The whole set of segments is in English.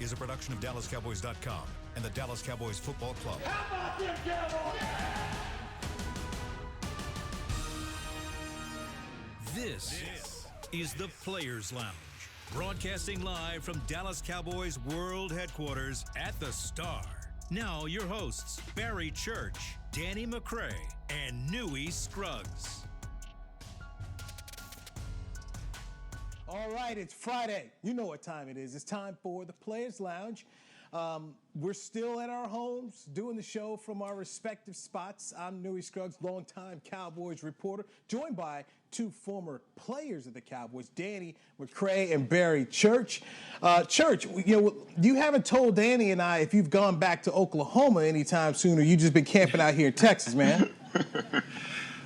is a production of DallasCowboys.com and the Dallas Cowboys Football Club. How about them Cowboys? This is the Players Lounge, broadcasting live from Dallas Cowboys World Headquarters at the Star. Now your hosts, Barry Church, Danny McCray, and Newy Scruggs. All right, it's Friday. You know what time it is. It's time for the Players Lounge. We're still at our homes doing the show from our respective spots. I'm Newy Scruggs, longtime Cowboys reporter, joined by two former players of the Cowboys, Danny McCray and Barry Church. Church, you haven't told Danny and I if you've gone back to Oklahoma anytime soon, or you just been camping out here in Texas, man.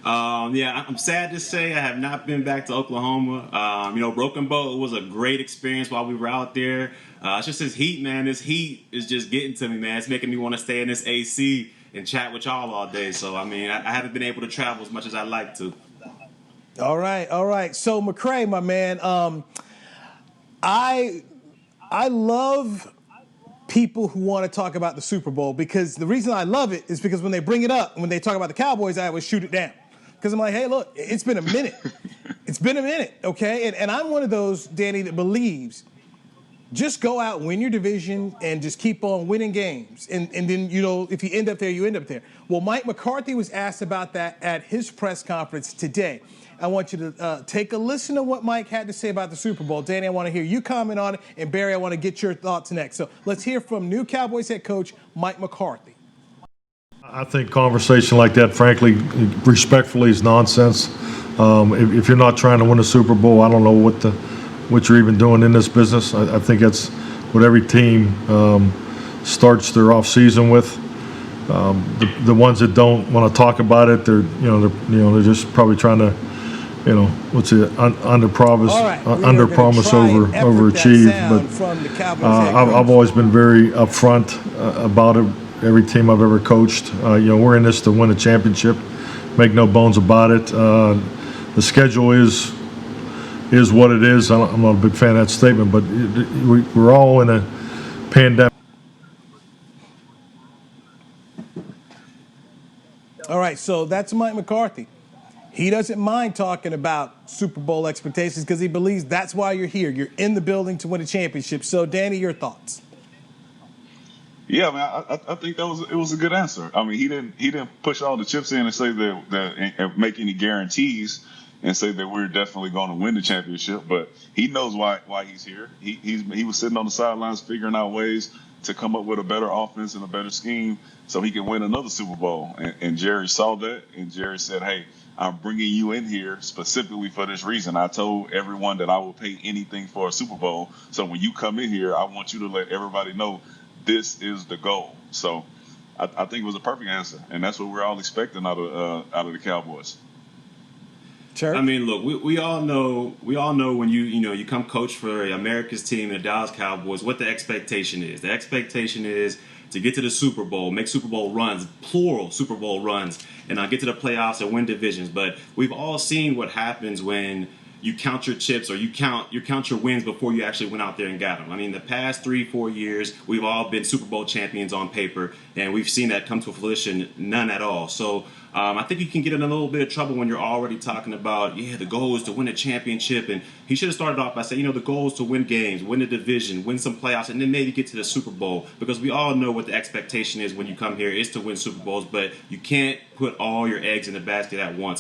Yeah, I'm sad to say I have not been back to Oklahoma. Broken Bow was a great experience while we were out there. It's just this heat, man. This heat is just getting to me, man. It's making me want to stay in this AC and chat with y'all all day. So, I haven't been able to travel as much as I'd like to. All right. So, McCray, my man, I love people who want to talk about the Super Bowl, because the reason I love it is because when they bring it up, when they talk about the Cowboys, I always shoot it down. Because I'm like, hey, look, it's been a minute. Okay? And I'm one of those, Danny, that believes just go out, win your division, and just keep on winning games. And then, if you end up there, you end up there. Well, Mike McCarthy was asked about that at his press conference today. I want you to take a listen to what Mike had to say about the Super Bowl. Danny, I want to hear you comment on it. And Barry, I want to get your thoughts next. So let's hear from new Cowboys head coach Mike McCarthy. I think conversation like that, frankly, respectfully, is nonsense. If you're not trying to win a Super Bowl, I don't know what you're even doing in this business. I think that's what every team starts their off season with. The ones that don't want to talk about it, they're just probably trying to, under promise, overachieve. But I've always been very upfront about it. Every team I've ever coached, we're in this to win a championship. Make no bones about it. The schedule is what it is. I'm not a big fan of that statement, but we're all in a pandemic. All right, so that's Mike McCarthy. He doesn't mind talking about Super Bowl expectations because he believes that's why you're here. You're in the building to win a championship. So, Danny, your thoughts? Yeah, man, I think it was a good answer. He didn't push all the chips in and say that and make any guarantees and say that we're definitely going to win the championship. But he knows why he's here. He was sitting on the sidelines figuring out ways to come up with a better offense and a better scheme so he can win another Super Bowl. And Jerry saw that, and Jerry said, "Hey, I'm bringing you in here specifically for this reason. I told everyone that I will pay anything for a Super Bowl. So when you come in here, I want you to let everybody know this is the goal." So I think it was a perfect answer, and that's what we're all expecting out of the Cowboys. Sure. Look, we all know when you come coach for America's team, the Dallas Cowboys, what the expectation is. The expectation is to get to the Super Bowl, make Super Bowl runs, plural Super Bowl runs, and get to the playoffs and win divisions. But we've all seen what happens when you count your chips or you count your wins before you actually went out there and got them. The past 3-4 years, we've all been Super Bowl champions on paper, and we've seen that come to fruition, none at all. So I think you can get in a little bit of trouble when you're already talking about, the goal is to win a championship. And he should have started off by saying, the goal is to win games, win the division, win some playoffs, and then maybe get to the Super Bowl. Because we all know what the expectation is when you come here is to win Super Bowls, but you can't put all your eggs in the basket at once.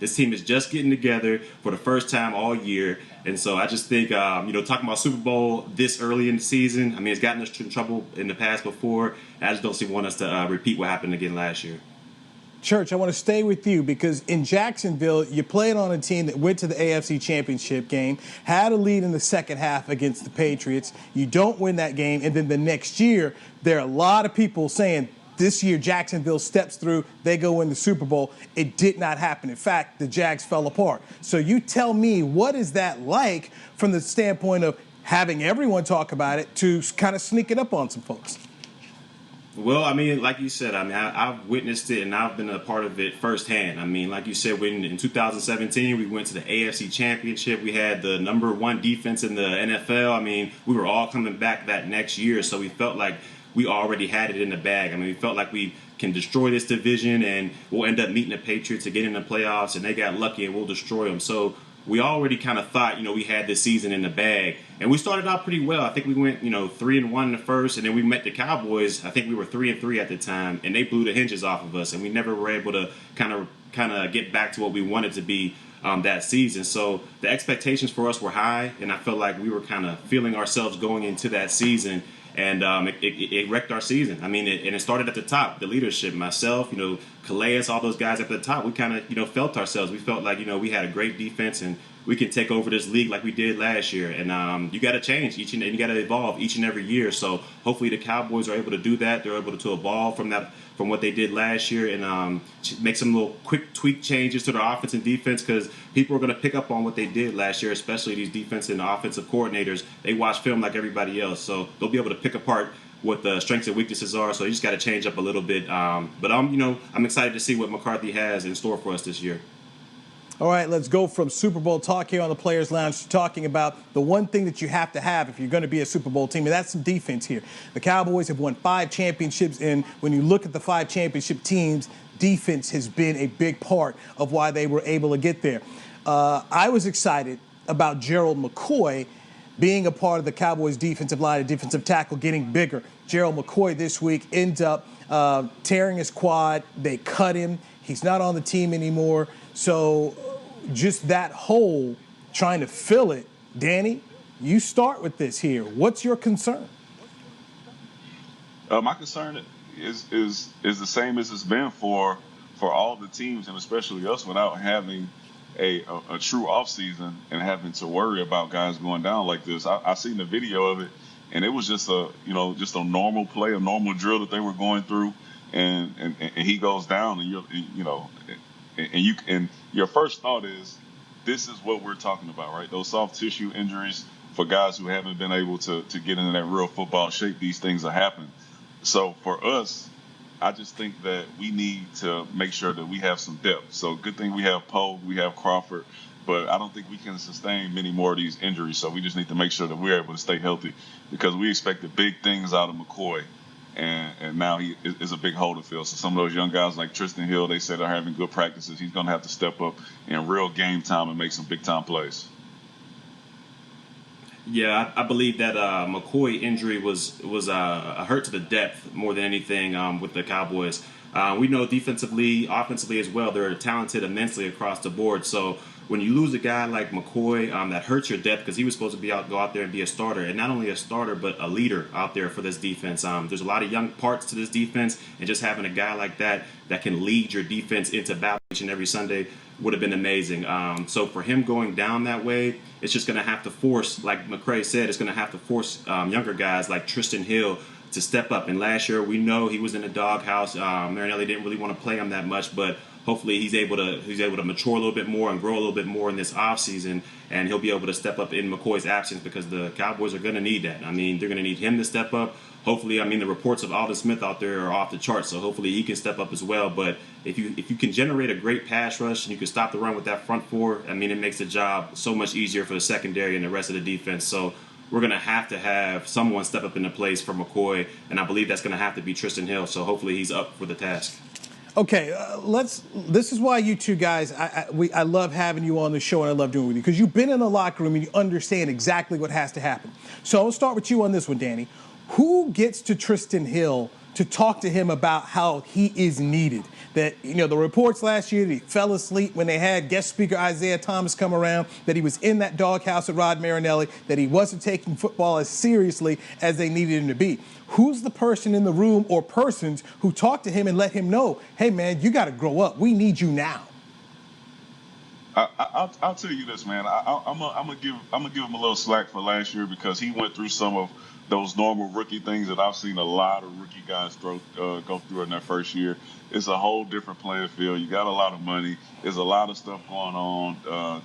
This team is just getting together for the first time all year. And so I just think, talking about Super Bowl this early in the season, it's gotten us in trouble in the past before. I just don't want us to repeat what happened again last year. Church, I want to stay with you because in Jacksonville, you played on a team that went to the AFC Championship game, had a lead in the second half against the Patriots. You don't win that game, and then the next year, there are a lot of people saying this year Jacksonville steps through, they go win the Super Bowl. It did not happen. In fact, the Jags fell apart. So you tell me, what is that like from the standpoint of having everyone talk about it to kind of sneak it up on some folks? Well, I mean, like you said, I mean, I've witnessed it and I've been a part of it firsthand. I mean, like you said, when in 2017 we went to the AFC Championship, we had the #1 defense in the NFL. I mean, we were all coming back that next year, so we felt like we already had it in the bag. I mean, we felt like we can destroy this division and we'll end up meeting the Patriots to get in the playoffs, and they got lucky and we'll destroy them. So we already kind of thought, we had this season in the bag. And we started out pretty well. I think we went, 3-1 in the first, and then we met the Cowboys. I think we were 3-3 at the time, and they blew the hinges off of us, and we never were able to kind of get back to what we wanted to be that season. So the expectations for us were high, and I felt like we were kind of feeling ourselves going into that season. And it wrecked our season. I mean, it started at the top, the leadership, myself, Calais, all those guys at the top. We kind of, felt ourselves. We felt like, we had a great defense and we can take over this league like we did last year. And you got to change and you got to evolve each and every year. So hopefully the Cowboys are able to do that. They're able to evolve from what they did last year and make some little quick tweak changes to their offense and defense, because people are going to pick up on what they did last year, especially these defense and offensive coordinators. They watch film like everybody else, so they'll be able to pick apart what the strengths and weaknesses are. So you just got to change up a little bit. But I'm excited to see what McCarthy has in store for us this year. All right, let's go from Super Bowl talk here on the Players Lounge to talking about the one thing that you have to have if you're going to be a Super Bowl team, and that's some defense here. The Cowboys have won 5 championships, and when you look at the 5 championship teams, defense has been a big part of why they were able to get there. I was excited about Gerald McCoy being a part of the Cowboys defensive line, a defensive tackle, getting bigger. Gerald McCoy this week ends up tearing his quad. They cut him. He's not on the team anymore. So just that hole, trying to fill it. Danny, you start with this here. What's your concern? My concern is the same as it's been for all the teams, and especially us, without having a true offseason and having to worry about guys going down like this. I seen the video of it, and it was just a normal play, a normal drill that they were going through, and he goes down, and your first thought is, this is what we're talking about, right? Those soft tissue injuries for guys who haven't been able to get into that real football shape. These things are happening. So for us, I just think that we need to make sure that we have some depth. So good thing we have Poe, we have Crawford, but I don't think we can sustain many more of these injuries. So we just need to make sure that we're able to stay healthy, because we expected big things out of McCoy. And now he is a big hole to fill. So some of those young guys like Tristan Hill, they said, are having good practices. He's going to have to step up in real game time and make some big-time plays. Yeah, I believe that McCoy injury was a hurt to the depth more than anything with the Cowboys. We know defensively, offensively as well, they're talented immensely across the board. So when you lose a guy like McCoy, that hurts your depth, because he was supposed to go out there and be a starter, and not only a starter but a leader out there for this defense. There's a lot of young parts to this defense, and just having a guy like that can lead your defense into battle each and every Sunday would have been amazing. So for him going down that way, it's just going to have to force, like McCray said, it's going to have to force younger guys like Tristan Hill to step up. And last year, we know he was in the doghouse. Marinelli didn't really want to play him that much, but hopefully he's able to mature a little bit more and grow a little bit more in this offseason, and he'll be able to step up in McCoy's absence, because the Cowboys are going to need that. I mean, they're going to need him to step up. Hopefully, I mean, the reports of Aldon Smith out there are off the charts, so hopefully he can step up as well. But if you can generate a great pass rush and you can stop the run with that front four, I mean, it makes the job so much easier for the secondary and the rest of the defense. So we're going to have someone step up into place for McCoy, and I believe that's going to have to be Tristan Hill. So hopefully he's up for the task. Okay, this is why you two guys, I love having you on the show, and I love doing it with you, because you've been in the locker room and you understand exactly what has to happen. So I'll start with you on this one, Danny. Who gets to Tristan Hill to talk to him about how he is needed? That, the reports last year that he fell asleep when they had guest speaker Isaiah Thomas come around, that he was in that doghouse with Rod Marinelli, that he wasn't taking football as seriously as they needed him to be. Who's the person in the room or persons who talk to him and let him know, hey, man, you got to grow up. We need you now. I'll tell you this, man. I'm gonna give him a little slack for last year, because he went through some of those normal rookie things that I've seen a lot of rookie guys go through in their first year. It's a whole different playing field. You got a lot of money. There's a lot of stuff going on.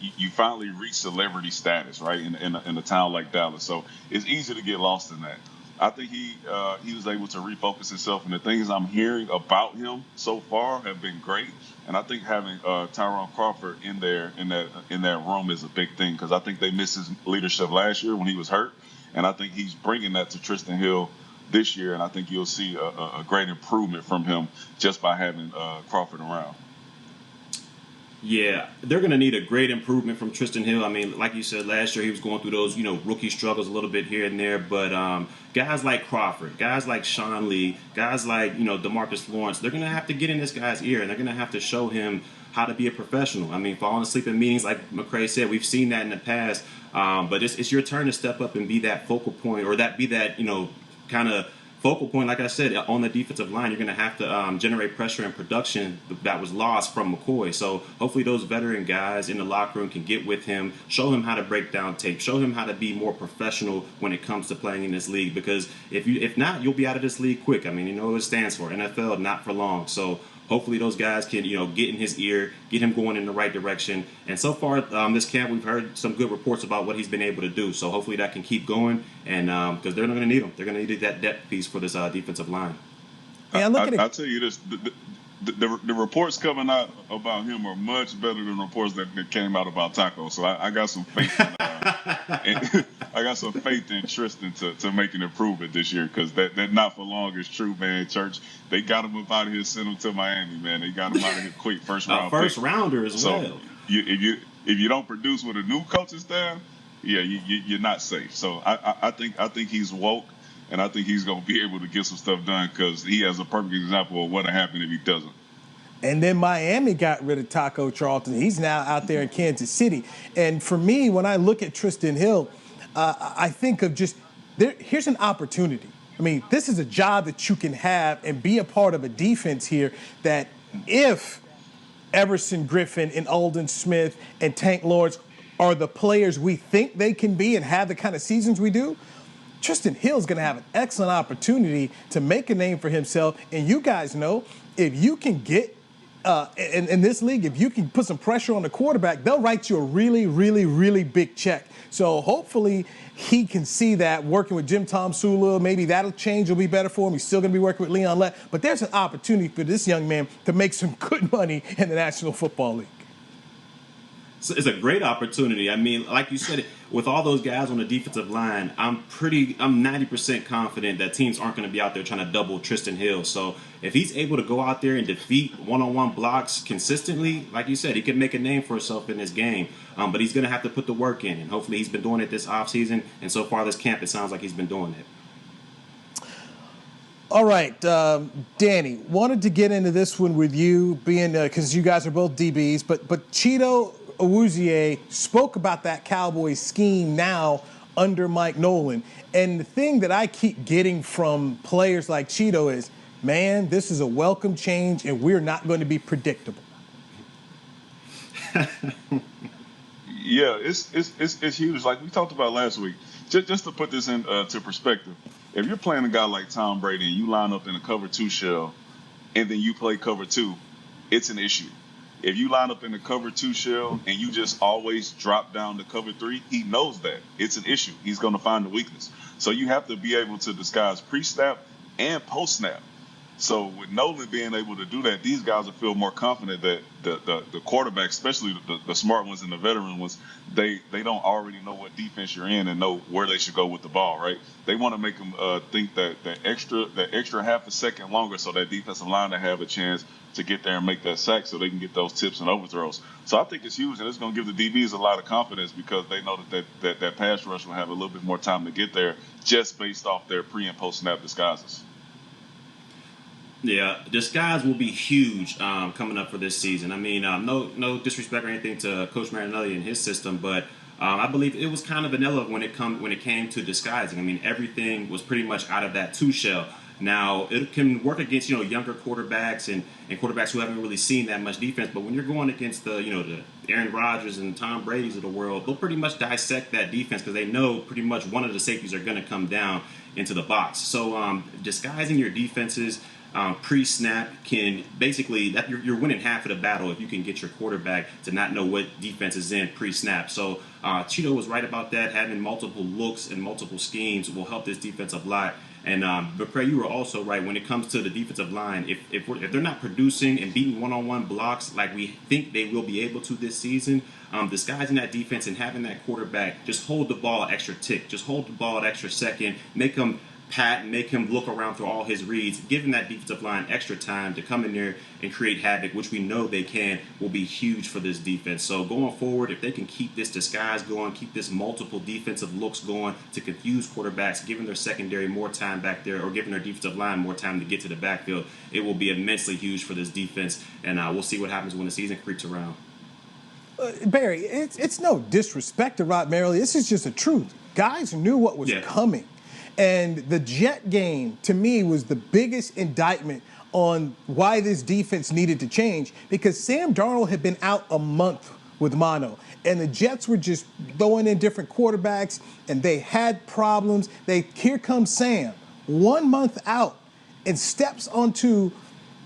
You finally reach celebrity status, right, in a town like Dallas. So it's easy to get lost in that. I think he was able to refocus himself, and the things I'm hearing about him so far have been great. And I think having Tyrone Crawford in that room is a big thing, because I think they missed his leadership last year when he was hurt, and I think he's bringing that to Tristan Hill this year, and I think you'll see a great improvement from him just by having Crawford around. Yeah, they're going to need a great improvement from Tristan Hill. I mean, like you said, last year he was going through those, rookie struggles a little bit here and there. But guys like Crawford, guys like Sean Lee, guys like, DeMarcus Lawrence, they're going to have to get in this guy's ear, and they're going to have to show him how to be a professional. I mean, falling asleep in meetings, like McCray said, we've seen that in the past. But it's your turn to step up and be that focal point, or be that, kind of focal point. Like I said, on the defensive line, you're going to have to generate pressure and production that was lost from McCoy. So hopefully those veteran guys in the locker room can get with him, show him how to break down tape, show him how to be more professional when it comes to playing in this league. Because if not, you'll be out of this league quick. I mean, you know what it stands for, NFL, not for long. So hopefully those guys can, get in his ear, get him going in the right direction. And so far, this camp, we've heard some good reports about what he's been able to do. So hopefully that can keep going, and because they're not going to need him. They're going to need that depth piece for this defensive line. I'll tell you this. The reports coming out about him are much better than reports that came out about Taco. So I got some faith I got some faith in Tristan to make an improvement this year, because that not for long is true, man. Church, they got him up out of here, sent him to Miami, man. They got him out of here quick, first rounder as well. So if you don't produce with a new coaching staff, you're not safe. So I think he's woke. And I think he's going to be able to get some stuff done, because he has a perfect example of what will happen if he doesn't. And then Miami got rid of Taco Charlton. He's now out there in Kansas City. And for me, when I look at Tristan Hill, I think of here's an opportunity. I mean, this is a job that you can have and be a part of a defense here that if Everson Griffin and Aldon Smith and Tank Lawrence are the players we think they can be and have the kind of seasons we do, Tristan Hill's going to have an excellent opportunity to make a name for himself. And you guys know, if you can get in this league, if you can put some pressure on the quarterback, they'll write you a really, really, really big check. So hopefully he can see that working with Jim Tom Sula. Maybe that'll change. It'll be better for him. He's still going to be working with Leon Lett. But there's an opportunity for this young man to make some good money in the National Football League. It's a great opportunity. I mean, like you said, with all those guys on the defensive line, I'm 90% confident that teams aren't going to be out there trying to double Tristan Hill. So if he's able to go out there and defeat one-on-one blocks consistently, like you said, he can make a name for himself in this game. But he's going to have to put the work in, and hopefully he's been doing it this offseason. And so far this camp, it sounds like he's been doing it. All right, Danny, wanted to get into this one with you, being because you guys are both DBs, but Cheeto Awuzie spoke about that Cowboys scheme now under Mike Nolan. And the thing that I keep getting from players like Cheeto is, man, this is a welcome change, and we're not going to be predictable. Yeah, it's huge. Like we talked about last week, just to put this into perspective, if you're playing a guy like Tom Brady and you line up in a cover 2 shell and then you play cover 2, it's an issue. If you line up in the cover 2 shell and you just always drop down to cover 3, he knows that. It's an issue. He's going to find the weakness. So you have to be able to disguise pre-snap and post-snap. So with Nolan being able to do that, these guys will feel more confident that the quarterback, especially the smart ones and the veteran ones, they don't already know what defense you're in and know where they should go with the ball, right? They want to make them think that extra half a second longer so that defensive line to have a chance to get there and make that sack so they can get those tips and overthrows. So I think it's huge, and it's going to give the DBs a lot of confidence because they know that pass rush will have a little bit more time to get there just based off their pre- and post-snap disguises. Yeah, disguise will be huge coming up for this season. I mean, no disrespect or anything to Coach Marinelli and his system, but I believe it was kind of vanilla when it came to disguising. I mean, everything was pretty much out of that 2 shell. Now, it can work against, younger quarterbacks and quarterbacks who haven't really seen that much defense. But when you're going against the Aaron Rodgers and Tom Brady's of the world, they'll pretty much dissect that defense because they know pretty much one of the safeties are going to come down into the box. So disguising your defenses pre-snap can basically that you're winning half of the battle if you can get your quarterback to not know what defense is in pre-snap. So Cheeto was right about that. Having multiple looks and multiple schemes will help this defensive line And but Craig, you were also right when it comes to the defensive line. If they're not producing and beating one-on-one blocks like we think they will be able to this season, disguising that defense and having that quarterback just hold the ball an extra tick, just hold the ball an extra second, make him pat, make him look around through all his reads, giving that defensive line extra time to come in there and create havoc, which we know they can, will be huge for this defense. So going forward, if they can keep this disguise going, keep this multiple defensive looks going to confuse quarterbacks, giving their secondary more time back there or giving their defensive line more time to get to the backfield, it will be immensely huge for this defense. And we'll see what happens when the season creeps around. Barry, it's no disrespect to Rod Merrily. This is just the truth. Guys knew what was coming. And the Jet game, to me, was the biggest indictment on why this defense needed to change, because Sam Darnold had been out a month with mono, and the Jets were just throwing in different quarterbacks, and they had problems. Here comes Sam, 1 month out, and steps onto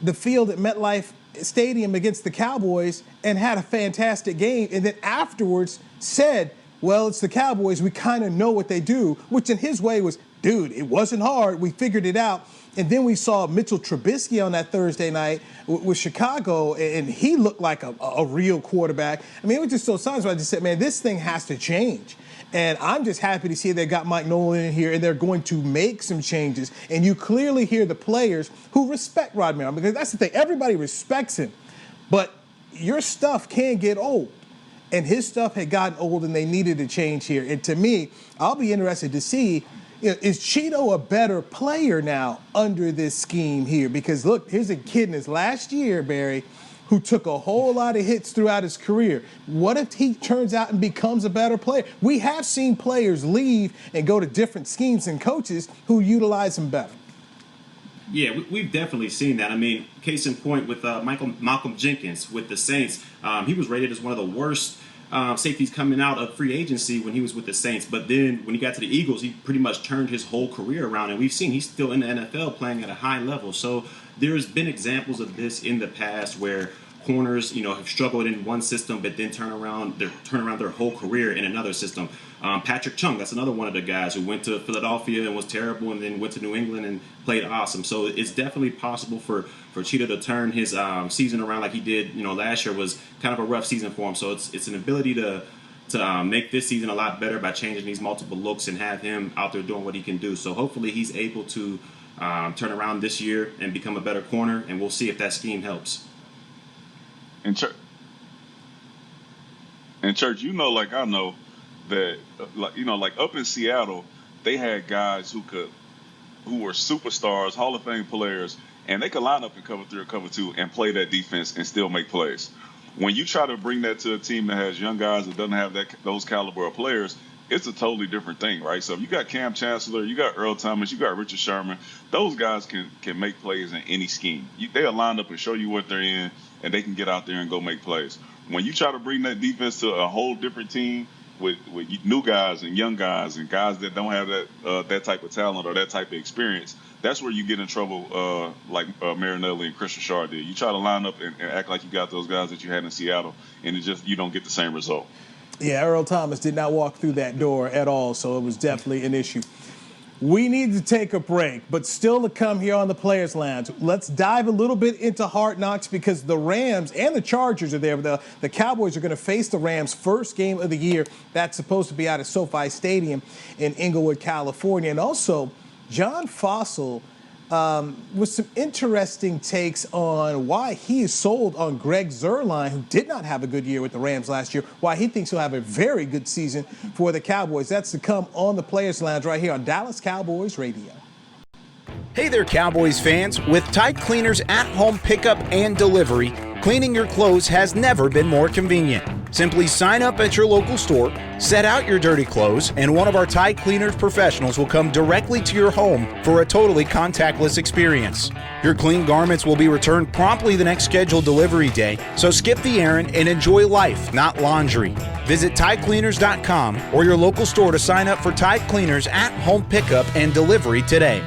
the field at MetLife Stadium against the Cowboys and had a fantastic game, and then afterwards said, well, it's the Cowboys. We kind of know what they do, which in his way was, dude, it wasn't hard. We figured it out. And then we saw Mitchell Trubisky on that Thursday night with Chicago, and he looked like a real quarterback. I mean, it was just so sometimes I just said, man, this thing has to change. And I'm just happy to see they got Mike Nolan in here, and they're going to make some changes. And you clearly hear the players who respect Rod Merrill, because that's the thing. Everybody respects him. But your stuff can get old. And his stuff had gotten old, and they needed a change here. And to me, I'll be interested to see, is Cheeto a better player now under this scheme here? Because, look, here's a kid in his last year, Barry, who took a whole lot of hits throughout his career. What if he turns out and becomes a better player? We have seen players leave and go to different schemes and coaches who utilize him better. Yeah, we've definitely seen that. I mean, case in point with Malcolm Jenkins with the Saints. He was rated as one of the worst safeties coming out of free agency when he was with the Saints. But then when he got to the Eagles, he pretty much turned his whole career around. And we've seen he's still in the NFL playing at a high level. So there's been examples of this in the past where corners, have struggled in one system, but then turn around their whole career in another system. Patrick Chung, that's another one of the guys who went to Philadelphia and was terrible, and then went to New England and played awesome. So it's definitely possible for Cheetah to turn his season around like he did. Last year was kind of a rough season for him. So it's an ability to make this season a lot better by changing these multiple looks and have him out there doing what he can do. So hopefully he's able to turn around this year and become a better corner, and we'll see if that scheme helps. And Church, like I know that, like up in Seattle, they had guys who were superstars, Hall of Fame players, and they could line up in cover 3 or cover 2 and play that defense and still make plays. When you try to bring that to a team that has young guys that doesn't have those caliber of players, it's a totally different thing, right? So if you got Cam Chancellor, you got Earl Thomas, you got Richard Sherman, those guys can make plays in any scheme. They'll line up and show you what they're in, and they can get out there and go make plays. When you try to bring that defense to a whole different team with new guys and young guys and guys that don't have that type of talent or that type of experience, that's where you get in trouble, like Marinelli and Chris Richard did. You try to line up and act like you got those guys that you had in Seattle, and you don't get the same result. Yeah, Earl Thomas did not walk through that door at all, so it was definitely an issue. We need to take a break, but still to come here on the Players Lounge. Let's dive a little bit into Hard Knocks, because the Rams and the Chargers are there. The Cowboys are going to face the Rams first game of the year. That's supposed to be out at SoFi Stadium in Inglewood, California. And also, John Fossil with some interesting takes on why he is sold on Greg Zuerlein, who did not have a good year with the Rams last year, why he thinks he'll have a very good season for the Cowboys. That's to come on the Players Lounge right here on Dallas Cowboys Radio. Hey there, Cowboys fans. With Tide Cleaners at-home pickup and delivery, cleaning your clothes has never been more convenient. Simply sign up at your local store, set out your dirty clothes, and one of our Tide Cleaners professionals will come directly to your home for a totally contactless experience. Your clean garments will be returned promptly the next scheduled delivery day, so skip the errand and enjoy life, not laundry. Visit TideCleaners.com or your local store to sign up for Tide Cleaners at-home pickup and delivery today.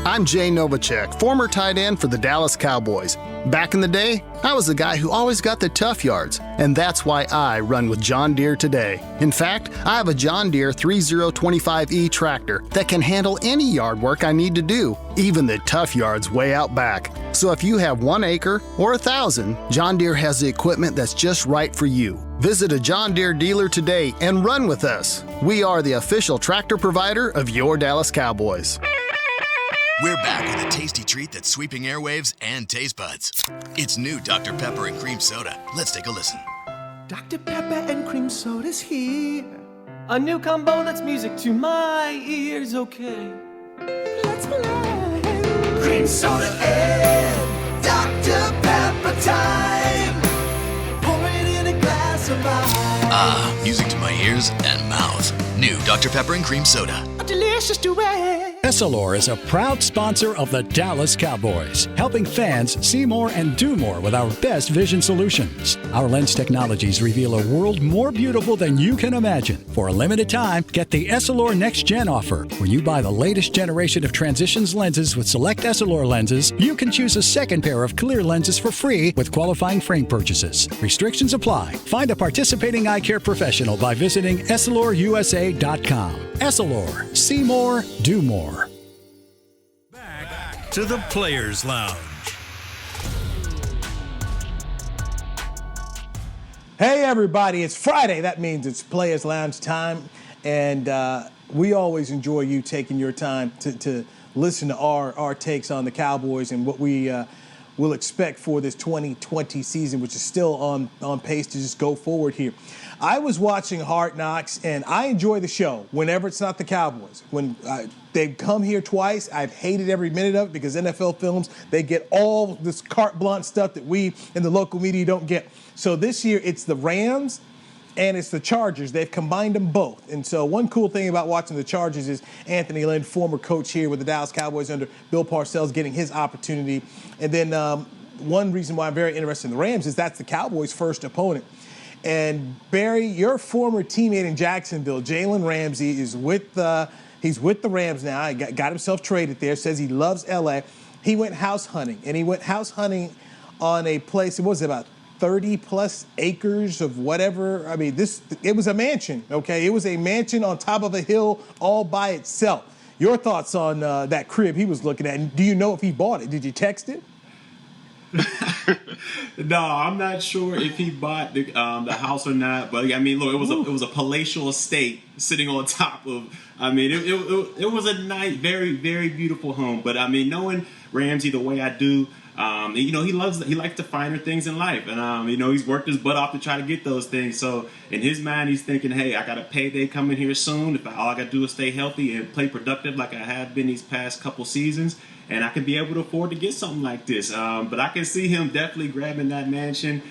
I'm Jay Novacek, former tight end for the Dallas Cowboys. Back in the day, I was the guy who always got the tough yards, and that's why I run with John Deere today. In fact, I have a John Deere 3025E tractor that can handle any yard work I need to do, even the tough yards way out back. So if you have 1 acre or 1,000, John Deere has the equipment that's just right for you. Visit a John Deere dealer today and run with us. We are the official tractor provider of your Dallas Cowboys. We're back with a tasty treat that's sweeping airwaves and taste buds. It's new Dr. Pepper and Cream Soda. Let's take a listen. Dr. Pepper and Cream Soda's here. A new combo that's music to my ears, okay. Let's play. Cream Soda and Dr. Pepper time. Pour it in a glass of ice. Ah, music to my ears and mouth. New Dr. Pepper and Cream Soda. A delicious duet. Essilor is a proud sponsor of the Dallas Cowboys, helping fans see more and do more with our best vision solutions. Our lens technologies reveal a world more beautiful than you can imagine. For a limited time, get the Essilor Next Gen offer. When you buy the latest generation of Transitions lenses with select Essilor lenses, you can choose a second pair of clear lenses for free with qualifying frame purchases. Restrictions apply. Find a participating eye care professional by visiting EssilorUSA.com. Essilor. See more, do more. Back to the Players Lounge. Hey, everybody, it's Friday. That means it's Players Lounge time. And we always enjoy you taking your time to listen to our takes on the Cowboys and what we will expect for this 2020 season, which is still on pace to just go forward here. I was watching Hard Knocks, and I enjoy the show whenever it's not the Cowboys. When they've come here twice, I've hated every minute of it because NFL Films, they get all this carte blanche stuff that we in the local media don't get. So this year, it's the Rams and it's the Chargers. They've combined them both. And so one cool thing about watching the Chargers is Anthony Lynn, former coach here with the Dallas Cowboys under Bill Parcells, getting his opportunity. And then one reason why I'm very interested in the Rams is that's the Cowboys' first opponent. And Barry, your former teammate in Jacksonville, Jaylen Ramsey, is with the Rams now. He got himself traded there. Says he loves LA. He went house hunting, and he went house hunting on a place. It was about 30 plus acres of whatever. I mean, it was a mansion. Okay, it was a mansion on top of a hill all by itself. Your thoughts on that crib he was looking at? And do you know if he bought it? Did you text it? No, I'm not sure if he bought the house or not. But I mean, look, it was a palatial estate sitting on top of. I mean, it was a nice, very, very beautiful home. But I mean, knowing Ramsey the way I do, he likes the finer things in life, and he's worked his butt off to try to get those things. So in his mind, he's thinking, hey, I got a payday coming here soon. All I got to do is stay healthy and play productive like I have been these past couple seasons. And I can be able to afford to get something like this. But I can see him definitely grabbing that mansion.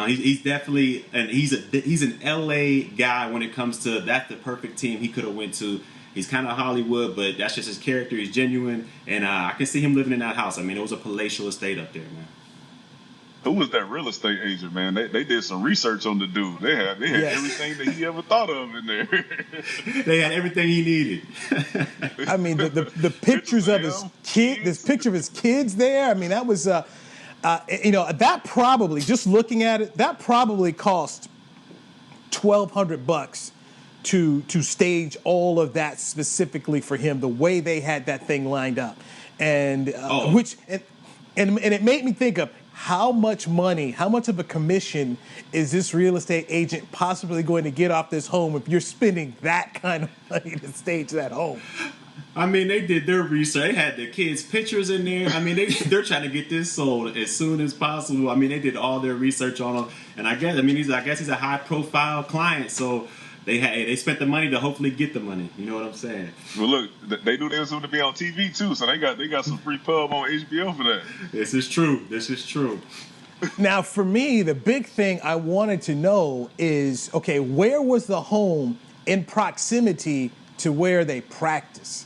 He's definitely, and he's an LA guy when it comes to that's the perfect team he could have went to. He's kind of Hollywood, but that's just his character. He's genuine, and I can see him living in that house. I mean, it was a palatial estate up there, man. Who was that real estate agent, man? They did some research on the dude. They had Yes. everything that he ever thought of in there. They had everything he needed. I mean, the pictures of his kid, this picture of his kids there. I mean, that was, that probably, just looking at it, that probably cost $1,200 to stage all of that specifically for him. The way they had that thing lined up, and it made me think of how much money, how much of a commission is this real estate agent possibly going to get off this home if you're spending that kind of money to stage that home? I mean, they did their research. They had the kids' pictures in there. I mean, they're trying to get this sold as soon as possible. I mean, they did all their research on him, and I guess he's a high-profile client, so they spent the money to hopefully get the money. You know what I'm saying? Well, look, they knew they was going to be on TV too, so they got some free pub on HBO for that. This is true. Now, for me, the big thing I wanted to know is, okay, where was the home in proximity to where they practice,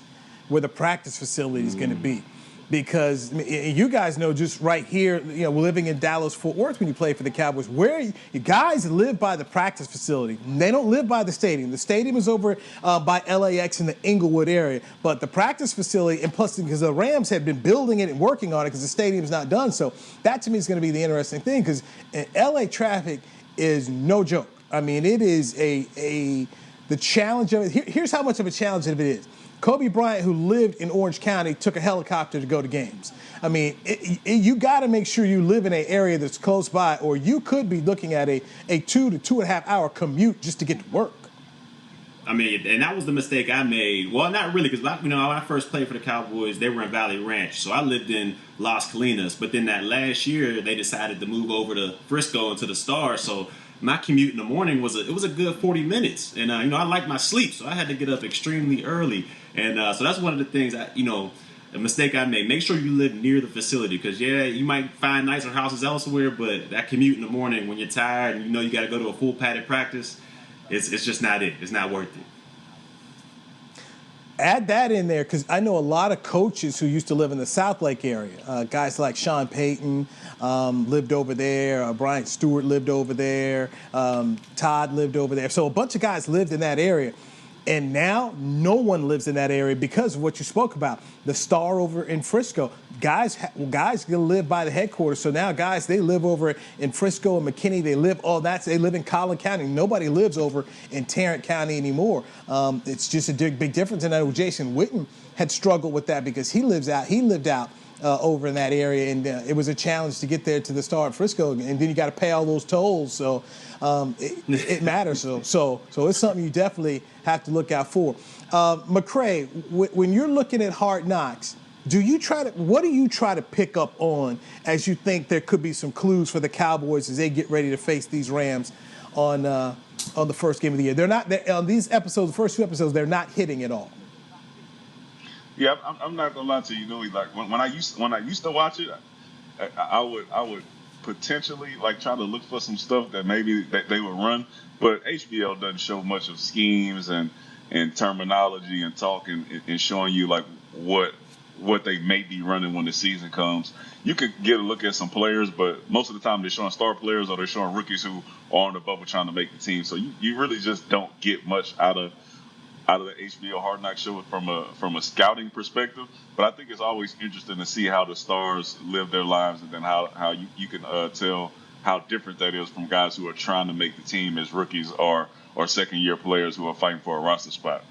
where the practice facility is going to be? because you guys know just right here, living in Dallas-Fort Worth when you play for the Cowboys, where you guys live by the practice facility. They don't live by the stadium. The stadium is over by LAX in the Inglewood area, but the practice facility, and plus because the Rams have been building it and working on it because the stadium's not done. So that to me is going to be the interesting thing, because LA traffic is no joke. I mean, it is the challenge of it. Here's how much of a challenge it is. Kobe Bryant, who lived in Orange County, took a helicopter to go to games. I mean, you got to make sure you live in an area that's close by, or you could be looking at a 2 to 2.5 hour commute just to get to work. I mean, and that was the mistake I made. Well, not really, because when I first played for the Cowboys, they were in Valley Ranch, so I lived in Las Colinas. But then that last year, they decided to move over to Frisco and to the Star, so my commute in the morning was a good 40 minutes, and I like my sleep, so I had to get up extremely early, and so that's one of the things a mistake I made. Make sure you live near the facility, because you might find nicer houses elsewhere, but that commute in the morning when you're tired and you got to go to a full padded practice, it's just not it. It's not worth it. Add that in there, because I know a lot of coaches who used to live in the South Lake area. Guys like Sean Payton lived over there. Brian Stewart lived over there. Todd lived over there. So a bunch of guys lived in that area. And now no one lives in that area because of what you spoke about. The Star over in Frisco. Guys going to live by the headquarters. So now guys, they live over in Frisco and McKinney. They live in Collin County. Nobody lives over in Tarrant County anymore. It's just a big difference. And I know Jason Witten had struggled with that because he lived out over in that area, and it was a challenge to get there to the Star at Frisco, and then you got to pay all those tolls. So it matters. So it's something you definitely have to look out for. McCray, when you're looking at Hard Knocks, what do you try to pick up on as you think there could be some clues for the Cowboys as they get ready to face these Rams on the first game of the year? They're not on these episodes. The first 2 episodes, they're not hitting at all. Yeah, I'm not gonna lie to you. Like when I used to watch it, I would potentially try to look for some stuff that maybe that they would run, but HBO doesn't show much of schemes and terminology and talk and showing you what they may be running when the season comes. You could get a look at some players, but most of the time they're showing star players or they're showing rookies who are on the bubble trying to make the team. So you really just don't get much out of the HBO Hard Knocks show from a scouting perspective. But I think it's always interesting to see how the stars live their lives, and then how you can tell how different that is from guys who are trying to make the team as rookies or second-year players who are fighting for a roster spot.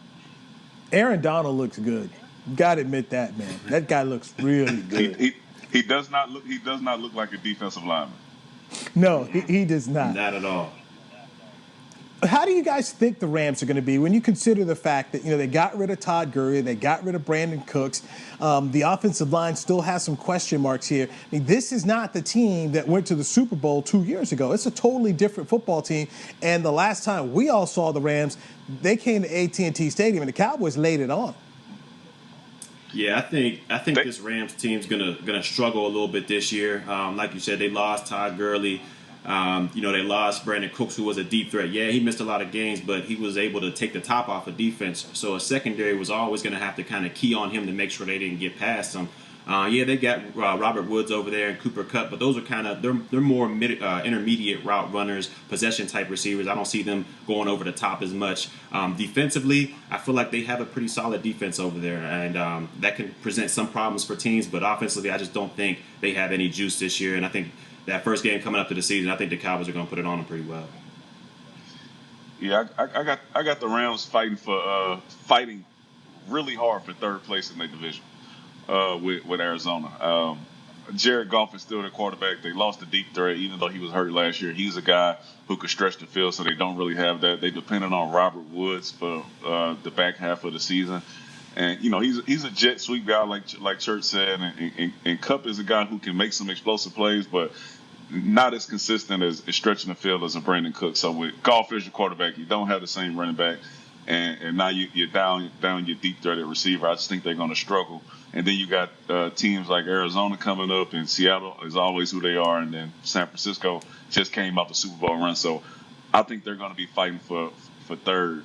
Aaron Donald looks good. You got to admit that, man. That guy looks really good. He does not look like a defensive lineman. No, he does not. Not at all. How do you guys think the Rams are going to be when you consider the fact that they got rid of Todd Gurley, they got rid of Brandon Cooks, the offensive line still has some question marks here. I mean, this is not the team that went to the Super Bowl 2 years ago. It's a totally different football team. And the last time we all saw the Rams, they came to AT&T Stadium and the Cowboys laid it on. Yeah, I think this Rams team's gonna struggle a little bit this year. Like you said, they lost Todd Gurley. They lost Brandon Cooks, who was a deep threat. Yeah, he missed a lot of games, but he was able to take the top off of defense. So a secondary was always going to have to kind of key on him to make sure they didn't get past him. They got Robert Woods over there and Cooper Kupp, but those are kind of they're more intermediate route runners, possession type receivers. I don't see them going over the top as much. Defensively, I feel like they have a pretty solid defense over there, and that can present some problems for teams. But offensively, I just don't think they have any juice this year, and I think that first game coming up to the season, I think the Cowboys are going to put it on them pretty well. Yeah, I got the Rams fighting really hard for third place in their division with Arizona. Jared Goff is still their quarterback. They lost the deep threat, even though he was hurt last year. He's a guy who could stretch the field, so they don't really have that. They depended on Robert Woods for the back half of the season. And, he's a jet sweep guy, like Church said, and Kupp is a guy who can make some explosive plays, but not as consistent as stretching the field as a Brandon Cooks. So with Goff as your quarterback, you don't have the same running back, and now you're down your deep threat at receiver. I just think they're going to struggle. And then you got teams like Arizona coming up, and Seattle is always who they are, and then San Francisco just came off the Super Bowl run. So I think they're going to be fighting for third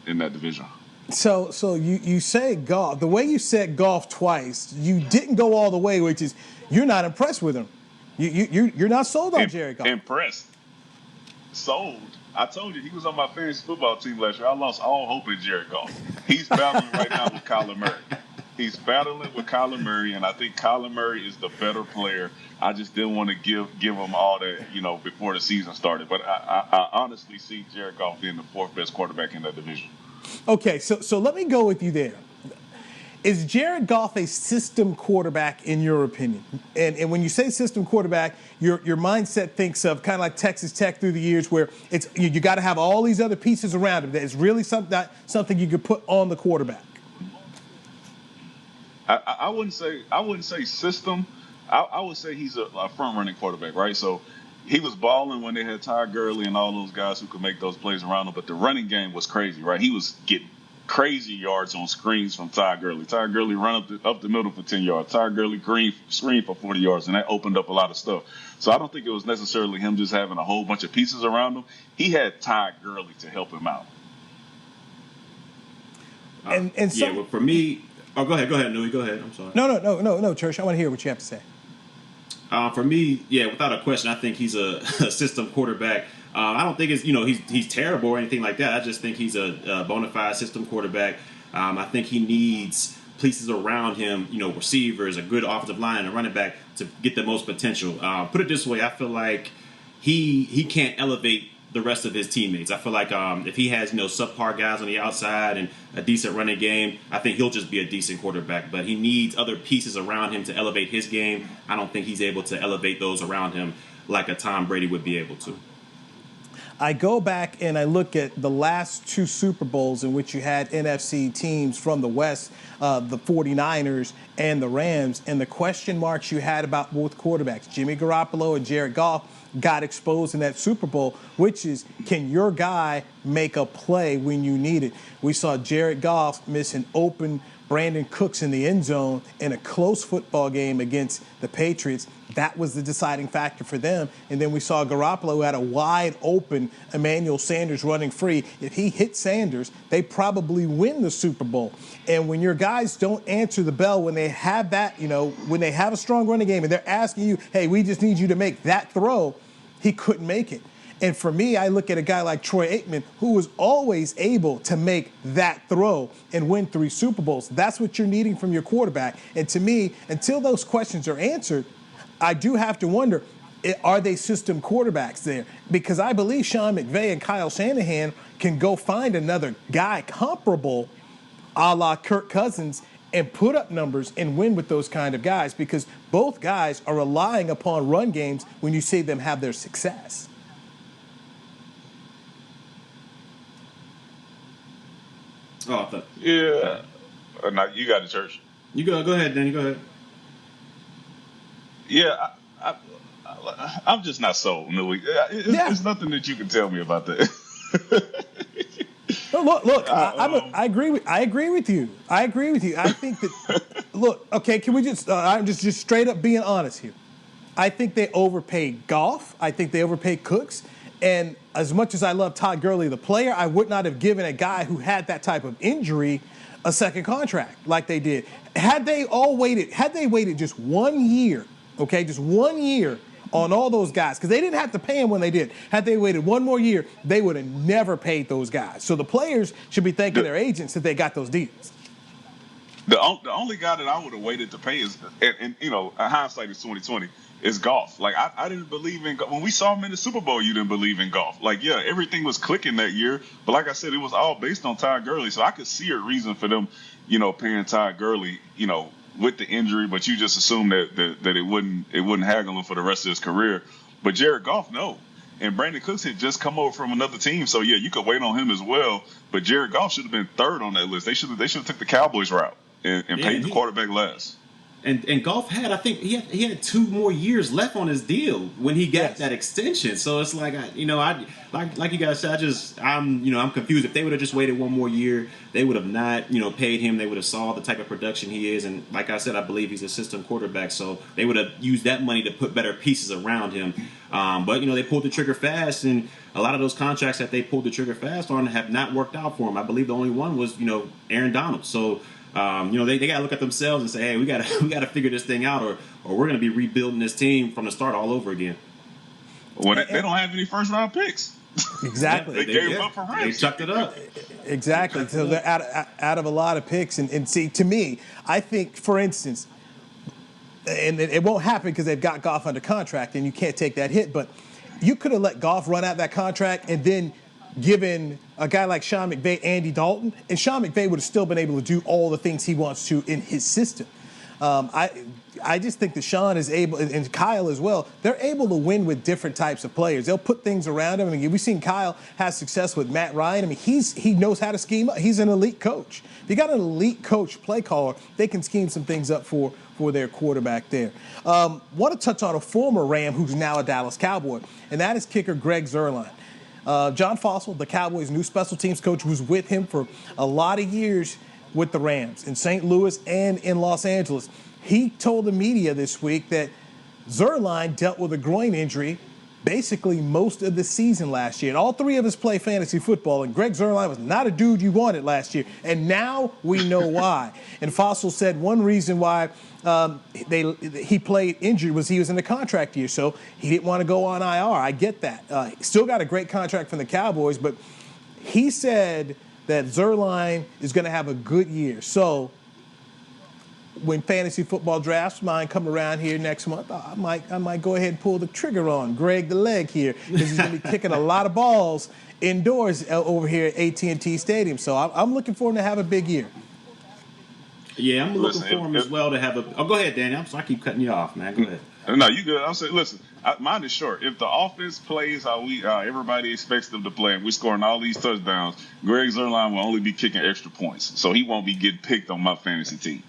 in that division. So you say Goff. The way you said Goff twice, you didn't go all the way, which is you're not impressed with him. You're not sold on Jared Goff. Impressed. Sold. I told you he was on my fantasy football team last year. I lost all hope in Jared Goff. He's battling right now with Kyler Murray. He's battling with Kyler Murray, and I think Kyler Murray is the better player. I just didn't want to give him all that, before the season started. But I honestly see Jared Goff being the fourth best quarterback in that division. Okay, so let me go with you there. Is Jared Goff a system quarterback in your opinion? And when you say system quarterback, your mindset thinks of kind of like Texas Tech through the years, where it's you got to have all these other pieces around him. That is really something you could put on the quarterback. I wouldn't say system. I would say he's a front running quarterback, right? So he was balling when they had Ty Gurley and all those guys who could make those plays around him, but the running game was crazy, right? He was getting crazy yards on screens from Ty Gurley. Ty Gurley run up the middle for 10 yards. Ty Gurley screen for 40 yards, and that opened up a lot of stuff. So I don't think it was necessarily him just having a whole bunch of pieces around him. He had Ty Gurley to help him out. Well, for me, go ahead, Nui. Go ahead. I'm sorry. No, Church. I want to hear what you have to say. For me, without a question, I think he's a system quarterback. I don't think he's terrible or anything like that. I just think he's a bona fide system quarterback. I think he needs pieces around him, receivers, a good offensive line, and a running back to get the most potential. Put it this way, I feel like he can't elevate the rest of his teammates. I feel like if he has subpar guys on the outside and a decent running game, I think he'll just be a decent quarterback. But he needs other pieces around him to elevate his game. I don't think he's able to elevate those around him like a Tom Brady would be able to. I go back and I look at the last two Super Bowls in which you had NFC teams from the West, the 49ers and the Rams, and the question marks you had about both quarterbacks, Jimmy Garoppolo and Jared Goff, got exposed in that Super Bowl, which is, can your guy make a play when you need it? We saw Jared Goff miss an open Brandon Cooks in the end zone in a close football game against the Patriots. That was the deciding factor for them. And then we saw Garoppolo, who had a wide open Emmanuel Sanders running free. If he hit Sanders, they probably win the Super Bowl. And when your guys don't answer the bell when they have that, when they have a strong running game and they're asking you, hey, we just need you to make that throw, he couldn't make it. And for me, I look at a guy like Troy Aikman, who was always able to make that throw and win 3 Super Bowls. That's what you're needing from your quarterback. And to me, until those questions are answered, I do have to wonder, are they system quarterbacks there? Because I believe Sean McVay and Kyle Shanahan can go find another guy comparable a la Kirk Cousins and put up numbers and win with those kind of guys, because both guys are relying upon run games when you see them have their success. Yeah. No, you got it, Church. You go ahead, Danny. Go ahead. Yeah, I'm just not sold. No, there's nothing that you can tell me about that. No, look. I agree with you. I think that. Look, okay. Can we just? I'm just straight up being honest here. I think they overpaid Goff. I think they overpaid Cooks. And as much as I love Todd Gurley, the player, I would not have given a guy who had that type of injury a second contract like they did. Had they waited just 1 year, okay, just 1 year on all those guys, because they didn't have to pay them when they did. Had they waited 1 more year, they would have never paid those guys. So the players should be thanking their agents that they got those deals. The only guy that I would have waited to pay is, and hindsight is 2020, is Goff. Like, I didn't believe in Goff. When we saw him in the Super Bowl, you didn't believe in Goff. Like, yeah, everything was clicking that year. But like I said, it was all based on Ty Gurley. So I could see a reason for them, paying Ty Gurley, with the injury. But you just assume that it wouldn't haggle him for the rest of his career. But Jared Goff, no. And Brandon Cooks had just come over from another team. So, yeah, you could wait on him as well. But Jared Goff should have been third on that list. They should have took the Cowboys route and paid the quarterback less. And Goff had, I think he had 2 more years left on his deal when he got that extension. So it's like, like you guys said, I'm confused. If they would have just waited 1 more year, they would have not, paid him. They would have saw the type of production he is. And like I said, I believe he's a system quarterback. So they would have used that money to put better pieces around him. But they pulled the trigger fast, and a lot of those contracts that they pulled the trigger fast on have not worked out for him. I believe the only one was, Aaron Donald. So, they got to look at themselves and say, hey, we got to figure this thing out, or we're going to be rebuilding this team from the start all over again. Well, they don't have any first-round picks. Exactly. They gave up for Ramsey. They chucked it up. Exactly. So they're out of a lot of picks. And see, to me, I think, for instance, and it won't happen because they've got Goff under contract, and you can't take that hit, but you could have let Goff run out that contract and then given a guy like Sean McVay, Andy Dalton, and Sean McVay would have still been able to do all the things he wants to in his system. I just think that Sean is able, and Kyle as well, they're able to win with different types of players. They'll put things around him. I mean, we've seen Kyle have success with Matt Ryan. I mean, he knows how to scheme up. He's an elite coach. If you got an elite coach, play caller, they can scheme some things up for their quarterback there. Want to touch on a former Ram who's now a Dallas Cowboy, and that is kicker Greg Zuerlein. John Fossil, the Cowboys' new special teams coach, was with him for a lot of years with the Rams in St. Louis and in Los Angeles. He told the media this week that Zuerlein dealt with a groin injury basically most of the season last year. And all 3 of us play fantasy football, and Greg Zuerlein was not a dude you wanted last year. And now we know why. And Fossil said one reason why he played injured was he was in the contract year, so he didn't want to go on IR. I get that. Still got a great contract from the Cowboys, but he said that Zuerlein is going to have a good year. So when fantasy football drafts mine come around here next month, I might go ahead and pull the trigger on Greg the Leg here, because he's going to be kicking a lot of balls indoors over here at AT&T Stadium. So I'm looking for him to have a big year. Yeah, I'm looking for him as well to have a. Oh, go ahead, Danny. I'm sorry, I keep cutting you off, man. Go ahead. No, you good. I'm saying, listen, mine is short. If the offense plays how everybody expects them to play, and we're scoring all these touchdowns, Greg Zuerlein will only be kicking extra points, so he won't be getting picked on my fantasy team.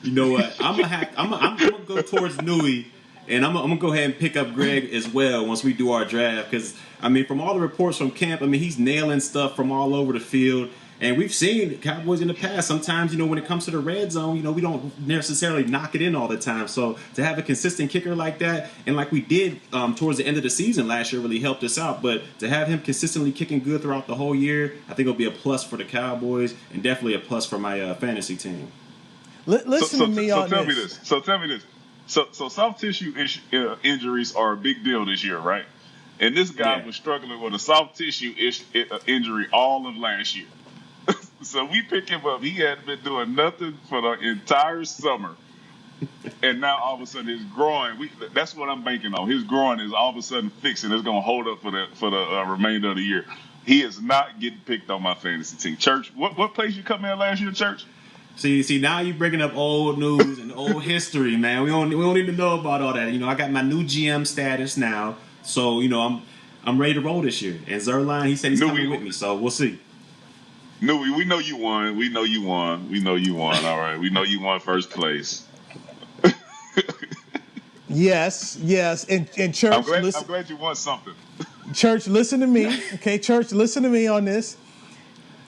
You know what? I'm gonna go towards Nui, and I'm gonna go ahead and pick up Greg as well once we do our draft. Because from all the reports from camp, he's nailing stuff from all over the field. And we've seen Cowboys in the past. Sometimes, when it comes to the red zone, we don't necessarily knock it in all the time. So to have a consistent kicker like that, and like we did towards the end of the season last year, really helped us out. But to have him consistently kicking good throughout the whole year, I think it'll be a plus for the Cowboys and definitely a plus for my fantasy team. Listen to me on this. So tell me this. So soft tissue injuries are a big deal this year, right? And this guy was struggling with a soft tissue injury all of last year. So we pick him up. He hadn't been doing nothing for the entire summer. And now all of a sudden his groin, that's what I'm banking on. His groin is all of a sudden fixed, and it's going to hold up for the remainder of the year. He is not getting picked on my fantasy team. Church, what place you come in last year, Church? See, now you're bringing up old news and old history, man. We don't need to know about all that. I got my new GM status now, so I'm ready to roll this year. And Zuerlein, he said he's coming with me, so we'll see. Nui, we know you won. We know you won. All right, we know you won first place. Yes. And Church, I'm glad you won something. Church, listen to me. Okay, Church, listen to me on this.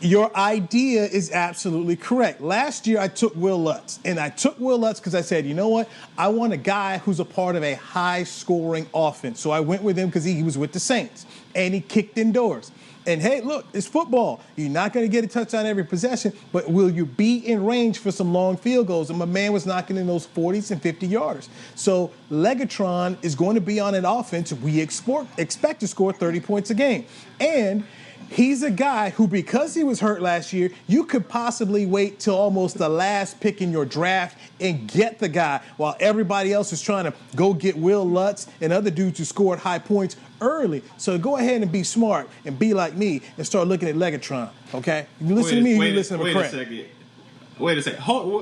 Your idea is absolutely correct. Last year, I took Will Lutz. And I took Will Lutz because I said, you know what? I want a guy who's a part of a high-scoring offense. So I went with him because he was with the Saints. And he kicked indoors. And, hey, look, it's football. You're not going to get a touchdown every possession, but will you be in range for some long field goals? And my man was knocking in those 40s and 50-yarders. So Legatron is going to be on an offense we expect to score 30 points a game. And he's a guy who, because he was hurt last year, you could possibly wait till almost the last pick in your draft and get the guy while everybody else is trying to go get Will Lutz and other dudes who scored high points early. So go ahead and be smart and be like me and start looking at Legatron, okay? You listen to me or you listen to McCray? Wait a second.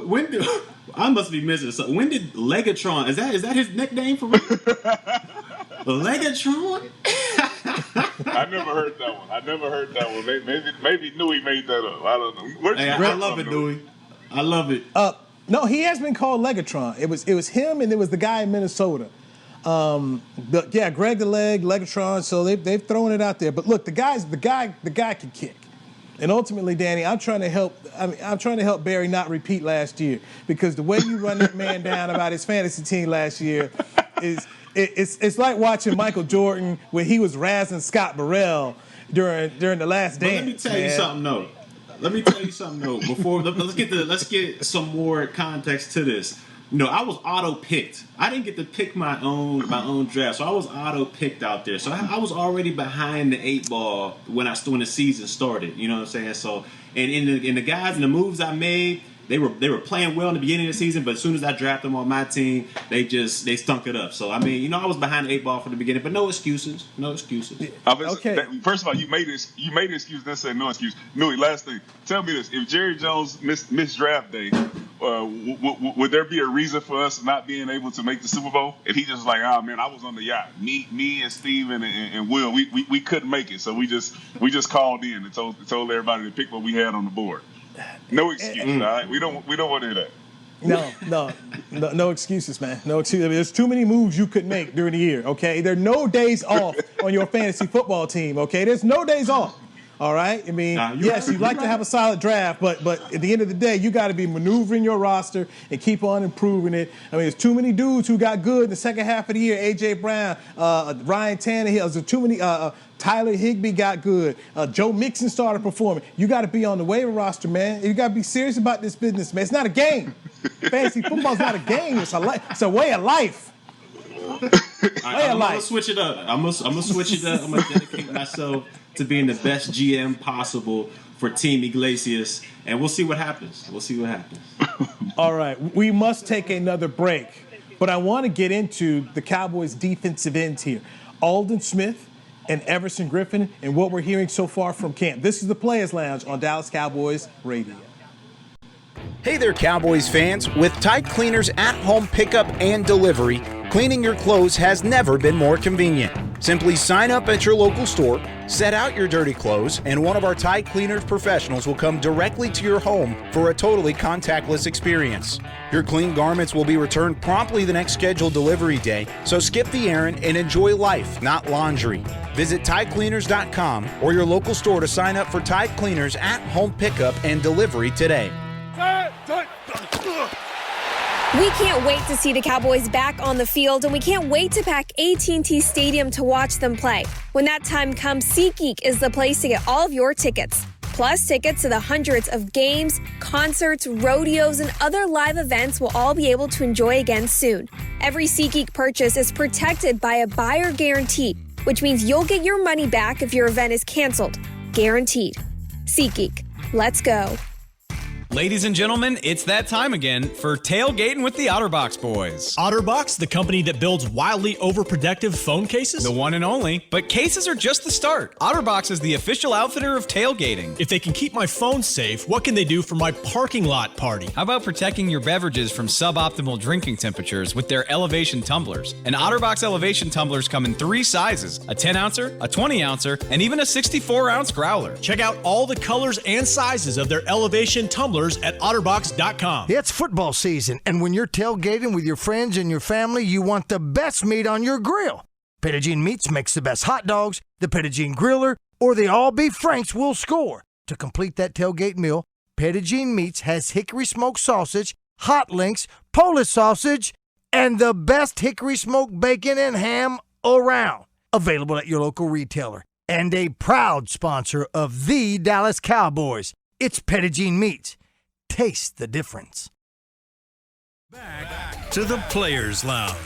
When did I must be missing something. When did Legatron, is that his nickname for real? Legatron? I never heard that one. Maybe Nui made that up. I don't know. I love it, Nui. I love it. No, he has been called Legatron. It was him, and it was the guy in Minnesota. Greg the Leg, Legatron. So they've thrown it out there. But look, the guy can kick. And ultimately, Danny, I'm trying to help Barry not repeat last year, because the way you run that man down about his fantasy team last year it's like watching Michael Jordan when he was razzing Scott Burrell during the Last Dance. But let me tell you something though. Before let's get some more context to this. I was auto-picked. I didn't get to pick my own draft, so I was auto-picked out there. So I was already behind the 8 ball when the season started. You know what I'm saying? So and in the guys and the moves I made, they were playing well in the beginning of the season, but as soon as I drafted them on my team, they stunk it up. So I mean, I was behind the 8 ball from the beginning, but no excuses. Okay. First of all, you made the excuse, then said no excuse. Newey, last thing, tell me this: if Jerry Jones missed draft day, would there be a reason for us not being able to make the Super Bowl? If he just like, oh man, I was on the yacht. Me and Steven and Will, we couldn't make it, so we just called in and told everybody to pick what we had on the board. No excuse, all right? We don't want to hear that. No excuses, man. No excuses. There's too many moves you could make during the year, okay? There are no days off on your fantasy football team, okay? There's no days off, all right? I mean, yes, you'd like to have a solid draft, but at the end of the day, you got to be maneuvering your roster and keep on improving it. I mean, there's too many dudes who got good in the second half of the year. A.J. Brown, Ryan Tannehill. There's too many. Tyler Higbee got good. Joe Mixon started performing. You got to be on the waiver roster, man. You got to be serious about this business, man. It's not a game. Fantasy football's not a game. It's a way of life. I'm gonna switch it up. I'm gonna switch it up. I'm gonna dedicate myself to being the best GM possible for Team Iglesias, and we'll see what happens. All right, we must take another break, but I want to get into the Cowboys' defensive ends here. Aldon Smith and Everson Griffin, and what we're hearing so far from camp. This is the Players Lounge on Dallas Cowboys Radio. Hey there, Cowboys fans. With Tide Cleaners at-home pickup and delivery, cleaning your clothes has never been more convenient. Simply sign up at your local store, set out your dirty clothes, and one of our Tide Cleaners professionals will come directly to your home for a totally contactless experience. Your clean garments will be returned promptly the next scheduled delivery day, so skip the errand and enjoy life, not laundry. Visit TideCleaners.com or your local store to sign up for Tide Cleaners at-home pickup and delivery today. We can't wait to see the Cowboys back on the field, and we can't wait to pack AT&T Stadium to watch them play. When that time comes, SeatGeek is the place to get all of your tickets. Plus, tickets to the hundreds of games, concerts, rodeos, and other live events we'll all be able to enjoy again soon. Every SeatGeek purchase is protected by a buyer guarantee, which means you'll get your money back if your event is canceled. Guaranteed. SeatGeek. Let's go. Ladies and gentlemen, it's that time again for Tailgating with the OtterBox Boys. OtterBox, the company that builds wildly overprotective phone cases? The one and only. But cases are just the start. OtterBox is the official outfitter of tailgating. If they can keep my phone safe, what can they do for my parking lot party? How about protecting your beverages from suboptimal drinking temperatures with their elevation tumblers? And OtterBox elevation tumblers come in 3 sizes, a 10-ouncer, a 20-ouncer, and even a 64-ounce growler. Check out all the colors and sizes of their elevation tumblers at otterbox.com. It's football season, and when you're tailgating with your friends and your family, you want the best meat on your grill. Pettigene Meats makes the best hot dogs, the Pettigene Griller, or the all-beef Franks will score. To complete that tailgate meal, Pettigene Meats has hickory smoked sausage, hot links, Polish sausage, and the best hickory smoked bacon and ham around. Available at your local retailer. And a proud sponsor of the Dallas Cowboys. It's Pettigene Meats. Taste the difference. Back to the Players Lounge.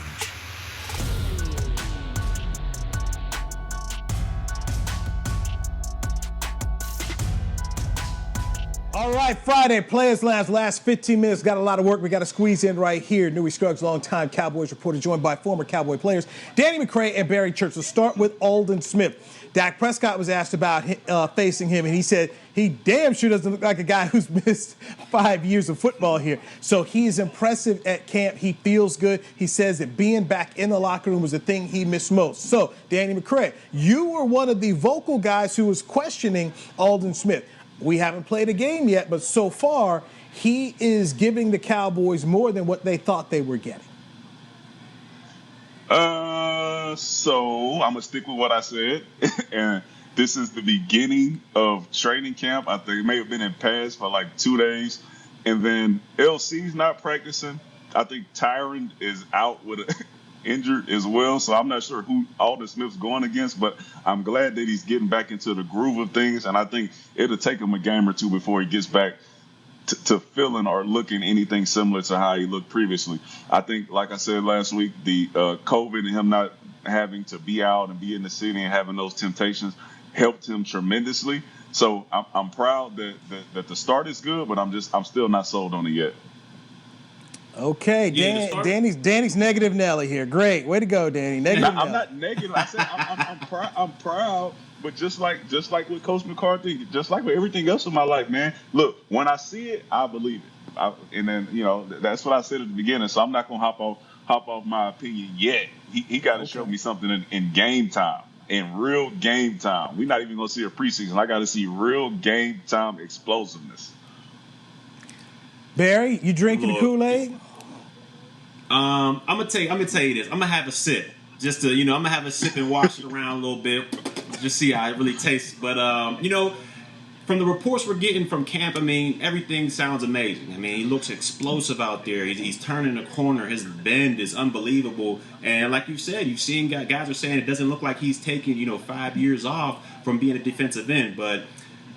All right, Friday, Players Lounge, last 15 minutes. Got a lot of work we got to squeeze in right here. Newey Scruggs, longtime Cowboys reporter, joined by former Cowboy players Danny McCray and Barry Church. We'll start with Aldon Smith. Dak Prescott was asked about facing him, and he said he damn sure doesn't look like a guy who's missed 5 years of football here. So he's impressive at camp. He feels good. He says that being back in the locker room was the thing he missed most. So, Danny McCray, you were one of the vocal guys who was questioning Aldon Smith. We haven't played a game yet, but so far, he is giving the Cowboys more than what they thought they were getting. So I'm gonna stick with what I said, and this is the beginning of training camp. I think it may have been in pass for like 2 days, and then LC's not practicing. I think Tyron is out with injured as well, so I'm not sure who Aldon Smith's going against, but I'm glad that he's getting back into the groove of things, and I think it'll take him a game or two before he gets back to feeling or looking anything similar to how he looked previously. I think, like I said last week, the COVID and him not having to be out and be in the city and having those temptations helped him tremendously. So I'm proud that the start is good, but I'm still not sold on it yet. Okay, Danny's negative Nelly here. Great, way to go, Danny. Negative. I'm not negative. I said I'm proud. But just like with Coach McCarthy, just like with everything else in my life, man. Look, when I see it, I believe it. And then that's what I said at the beginning. So I'm not gonna hop off my opinion yet. He got to show me something in game time, in real game time. We're not even gonna see a preseason. I got to see real game time explosiveness. Barry, you drinking the Kool-Aid? I'm gonna tell you this. I'm gonna have a sip, just to I'm gonna have a sip and wash it around a little bit. Just see how it really tastes. But, from the reports we're getting from camp, I mean, everything sounds amazing. I mean, he looks explosive out there. He's turning the corner. His bend is unbelievable. And like you said, you've seen guys are saying it doesn't look like he's taking, 5 years off from being a defensive end. But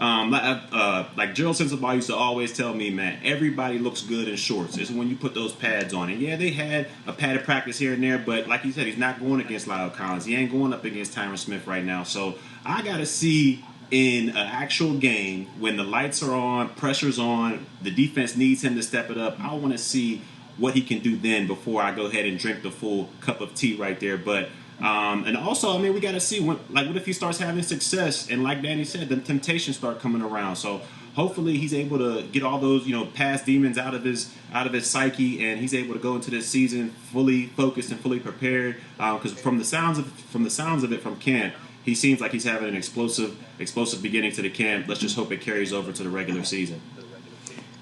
like Gerald Mccoy used to always tell me, man, everybody looks good in shorts. It's when you put those pads on. And yeah, they had a padded practice here and there, but like you said, he's not going against Lyle Collins. He ain't going up against Tyron Smith right now. So I got to see in an actual game when the lights are on, pressure's on, the defense needs him to step it up. I want to see what he can do then before I go ahead and drink the full cup of tea right there. But and also, I mean, we got to see what if he starts having success, and like Danny said, the temptations start coming around. So hopefully he's able to get all those past demons out of his psyche, and he's able to go into this season fully focused and fully prepared. Because from the sounds of it from camp, he seems like he's having an explosive beginning to the camp. Let's just hope it carries over to the regular season.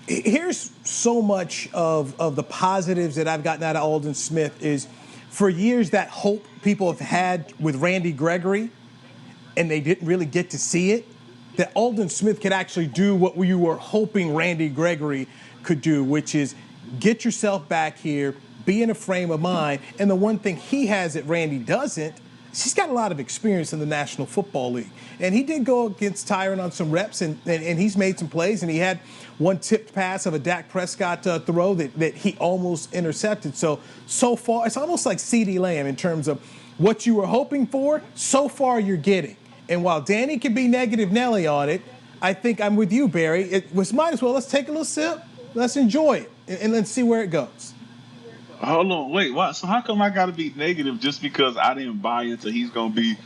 Here's so much of the positives that I've gotten out of Aldon Smith is, for years, that hope people have had with Randy Gregory, and they didn't really get to see it, that Aldon Smith could actually do what you were hoping Randy Gregory could do, which is get yourself back here, be in a frame of mind. And the one thing he has that Randy doesn't, he's got a lot of experience in the National Football League. And he did go against Tyron on some reps, and he's made some plays, and he had one tipped pass of a Dak Prescott throw that he almost intercepted. So far, it's almost like CeeDee Lamb in terms of what you were hoping for, so far you're getting. And while Danny can be negative Nelly on it, I think I'm with you, Barry. It was might as well, let's take a little sip, let's enjoy it, and let's see where it goes. Hold on, wait, what? So how come I got to be negative just because I didn't buy into he's going to be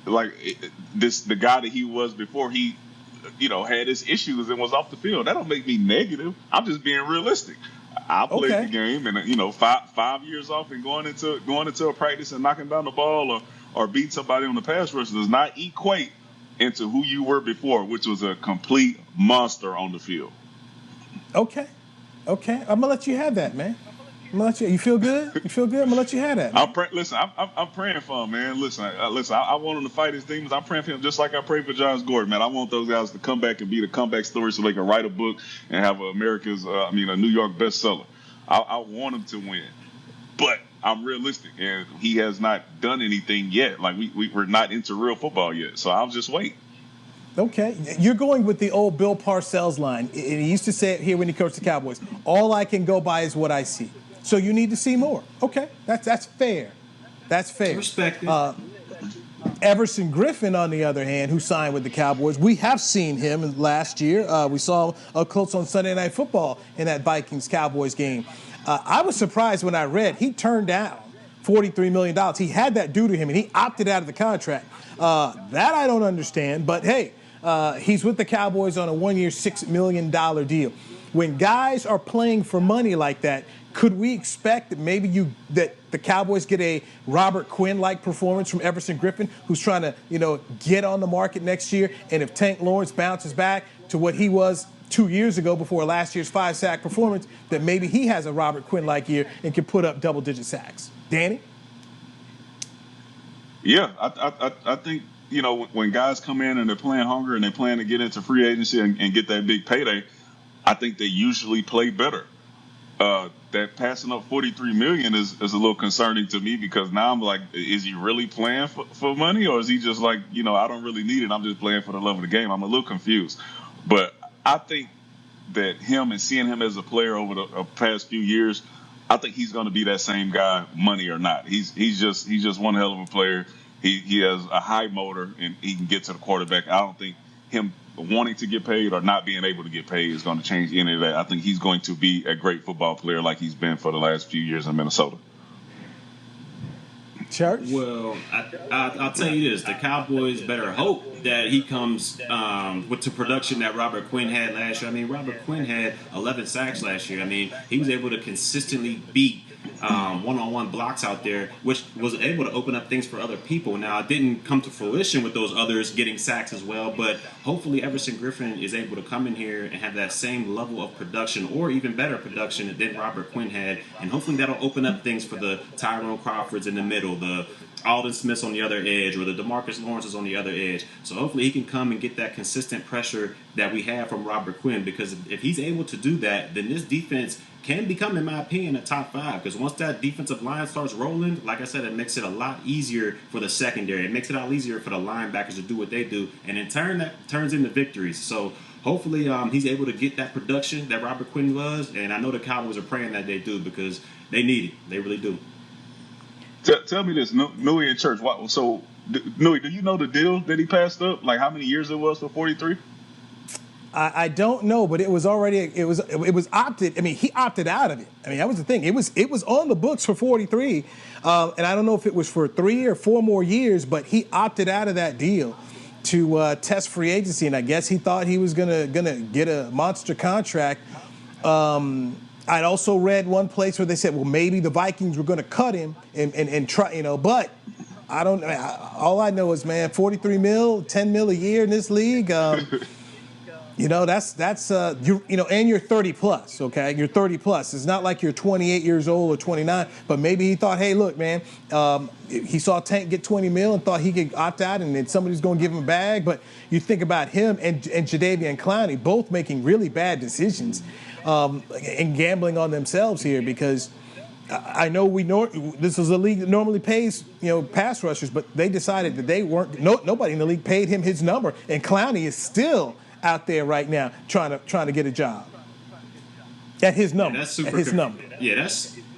like the guy that he was before he, had his issues and was off the field? That don't make me negative. I'm just being realistic. I played the game, and 5 years off and going into a practice and knocking down the ball or beating somebody on the pass rush does not equate into who you were before, which was a complete monster on the field. Okay. I'm gonna let you have that, man. You feel good? You feel good? I'm gonna let you have that. I'm praying for him, man. Listen, I want him to fight his demons. I'm praying for him just like I prayed for Josh Gordon, man. I want those guys to come back and be the comeback story so they can write a book and have a New York bestseller. I want him to win, but I'm realistic, and he has not done anything yet. Like we're not into real football yet, so I'll just wait. Okay, you're going with the old Bill Parcells line. And he used to say it here when he coached the Cowboys. All I can go by is what I see. So you need to see more. Okay, that's fair. That's fair. Respect it. Everson Griffin, on the other hand, who signed with the Cowboys, we have seen him last year. We saw him close on Sunday Night Football in that Vikings-Cowboys game. I was surprised when I read he turned down $43 million. He had that due to him, and he opted out of the contract. That I don't understand, but hey, he's with the Cowboys on a one-year, $6 million deal. When guys are playing for money like that, could we expect that maybe that the Cowboys get a Robert Quinn-like performance from Everson Griffin, who's trying to, get on the market next year? And if Tank Lawrence bounces back to what he was 2 years ago before last year's 5-sack performance, that maybe he has a Robert Quinn-like year and can put up double-digit sacks. Danny? Yeah, I think, when guys come in and they're playing hungry and they plan to get into free agency and get that big payday, I think they usually play better. That passing up $43 million is a little concerning to me, because now I'm like, is he really playing for money, or is he just like, I don't really need it, I'm just playing for the love of the game? I'm a little confused. But I think that him and seeing him as a player over the past few years, I think he's going to be that same guy, money or not. He's just one hell of a player. He has a high motor and he can get to the quarterback. I don't think him wanting to get paid or not being able to get paid is going to change any of that. I think he's going to be a great football player like he's been for the last few years in Minnesota. Church? Well, I'll tell you this. The Cowboys better hope that he comes with the production that Robert Quinn had last year. I mean, Robert Quinn had 11 sacks last year. I mean, he was able to consistently beat one-on-one blocks out there, which was able to open up things for other people. Now, it didn't come to fruition with those others getting sacks as well, but hopefully Everson Griffin is able to come in here and have that same level of production, or even better production than Robert Quinn had, and hopefully that'll open up things for the Tyrone Crawfords in the middle, the Aldon Smiths on the other edge, or the DeMarcus Lawrences on the other edge. So hopefully he can come and get that consistent pressure that we have from Robert Quinn, because if he's able to do that, then this defense can become, in my opinion, a top 5. Because once that defensive line starts rolling, like I said, it makes it a lot easier for the secondary. It makes it a lot easier for the linebackers to do what they do. And in turn, that turns into victories. So hopefully he's able to get that production that Robert Quinn was. And I know the Cowboys are praying that they do, because they need it. They really do. Tell me this, Nui and Church. So, Nui, do you know the deal that he passed up? Like how many years it was for 43? I don't know, but it was opted. I mean, he opted out of it. I mean, that was the thing. It was on the books for 43, and I don't know if it was for 3 or 4 more years, but he opted out of that deal to test free agency, and I guess he thought he was gonna get a monster contract. I'd also read one place where they said, well, maybe the Vikings were going to cut him and try, but I don't. All I know is, man, 43 mil, 10 mil a year in this league. That's and you're 30 plus, okay? You're 30 plus. It's not like you're 28 years old or 29, but maybe he thought, hey, look, man, he saw Tank get 20 mil and thought he could opt out and then somebody's going to give him a bag. But you think about him and Jadeveon Clowney both making really bad decisions and gambling on themselves here, because I know this is a league that normally pays, pass rushers, but they decided that they weren't. Nobody in the league paid him his number, and Clowney is still out there right now trying to get a job at his number. Yeah,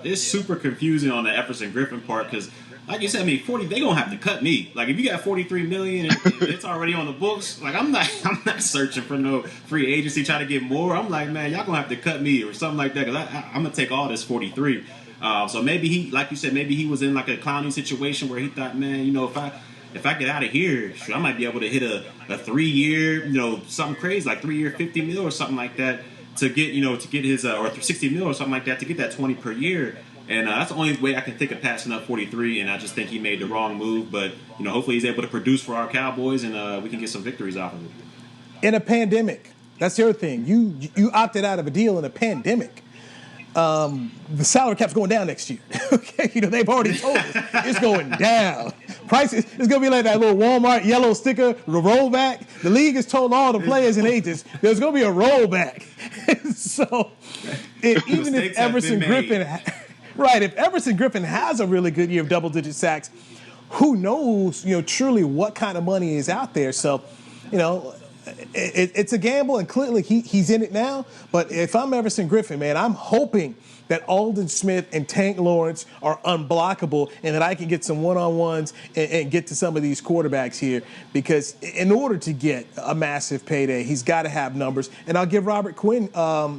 it's super confusing on the Everson Griffin part, because like you said, I mean, 40, they gonna have to cut me. Like if you got $43 million and it's already on the books, like I'm not searching for no free agency trying to get more. I'm like, man, y'all gonna have to cut me or something like that, because I'm gonna take all this 43. So maybe he, like you said, maybe he was in like a Clowney situation where he thought, man, if I get out of here, I might be able to hit a 3-year, something crazy, like 3-year 50 mil or something like that to get his, or 60 mil or something like that to get that 20 per year. And that's the only way I can think of passing up 43. And I just think he made the wrong move. But, hopefully he's able to produce for our Cowboys and we can get some victories off of it. In a pandemic, that's the other thing. You opted out of a deal in a pandemic. The salary cap's going down next year. Okay, they've already told us it's going down. Prices, it's going to be like that little Walmart yellow sticker, the rollback. The league has told all the players and agents there's going to be a rollback. So, even if Everson Griffin, if Everson Griffin has a really good year of double-digit sacks, who knows, truly what kind of money is out there. So, it's a gamble, and clearly he's in it now. But if I'm Everson Griffin, man, I'm hoping that Aldon Smith and Tank Lawrence are unblockable and that I can get some one-on-ones and get to some of these quarterbacks here, because in order to get a massive payday, he's got to have numbers. And I'll give Robert Quinn,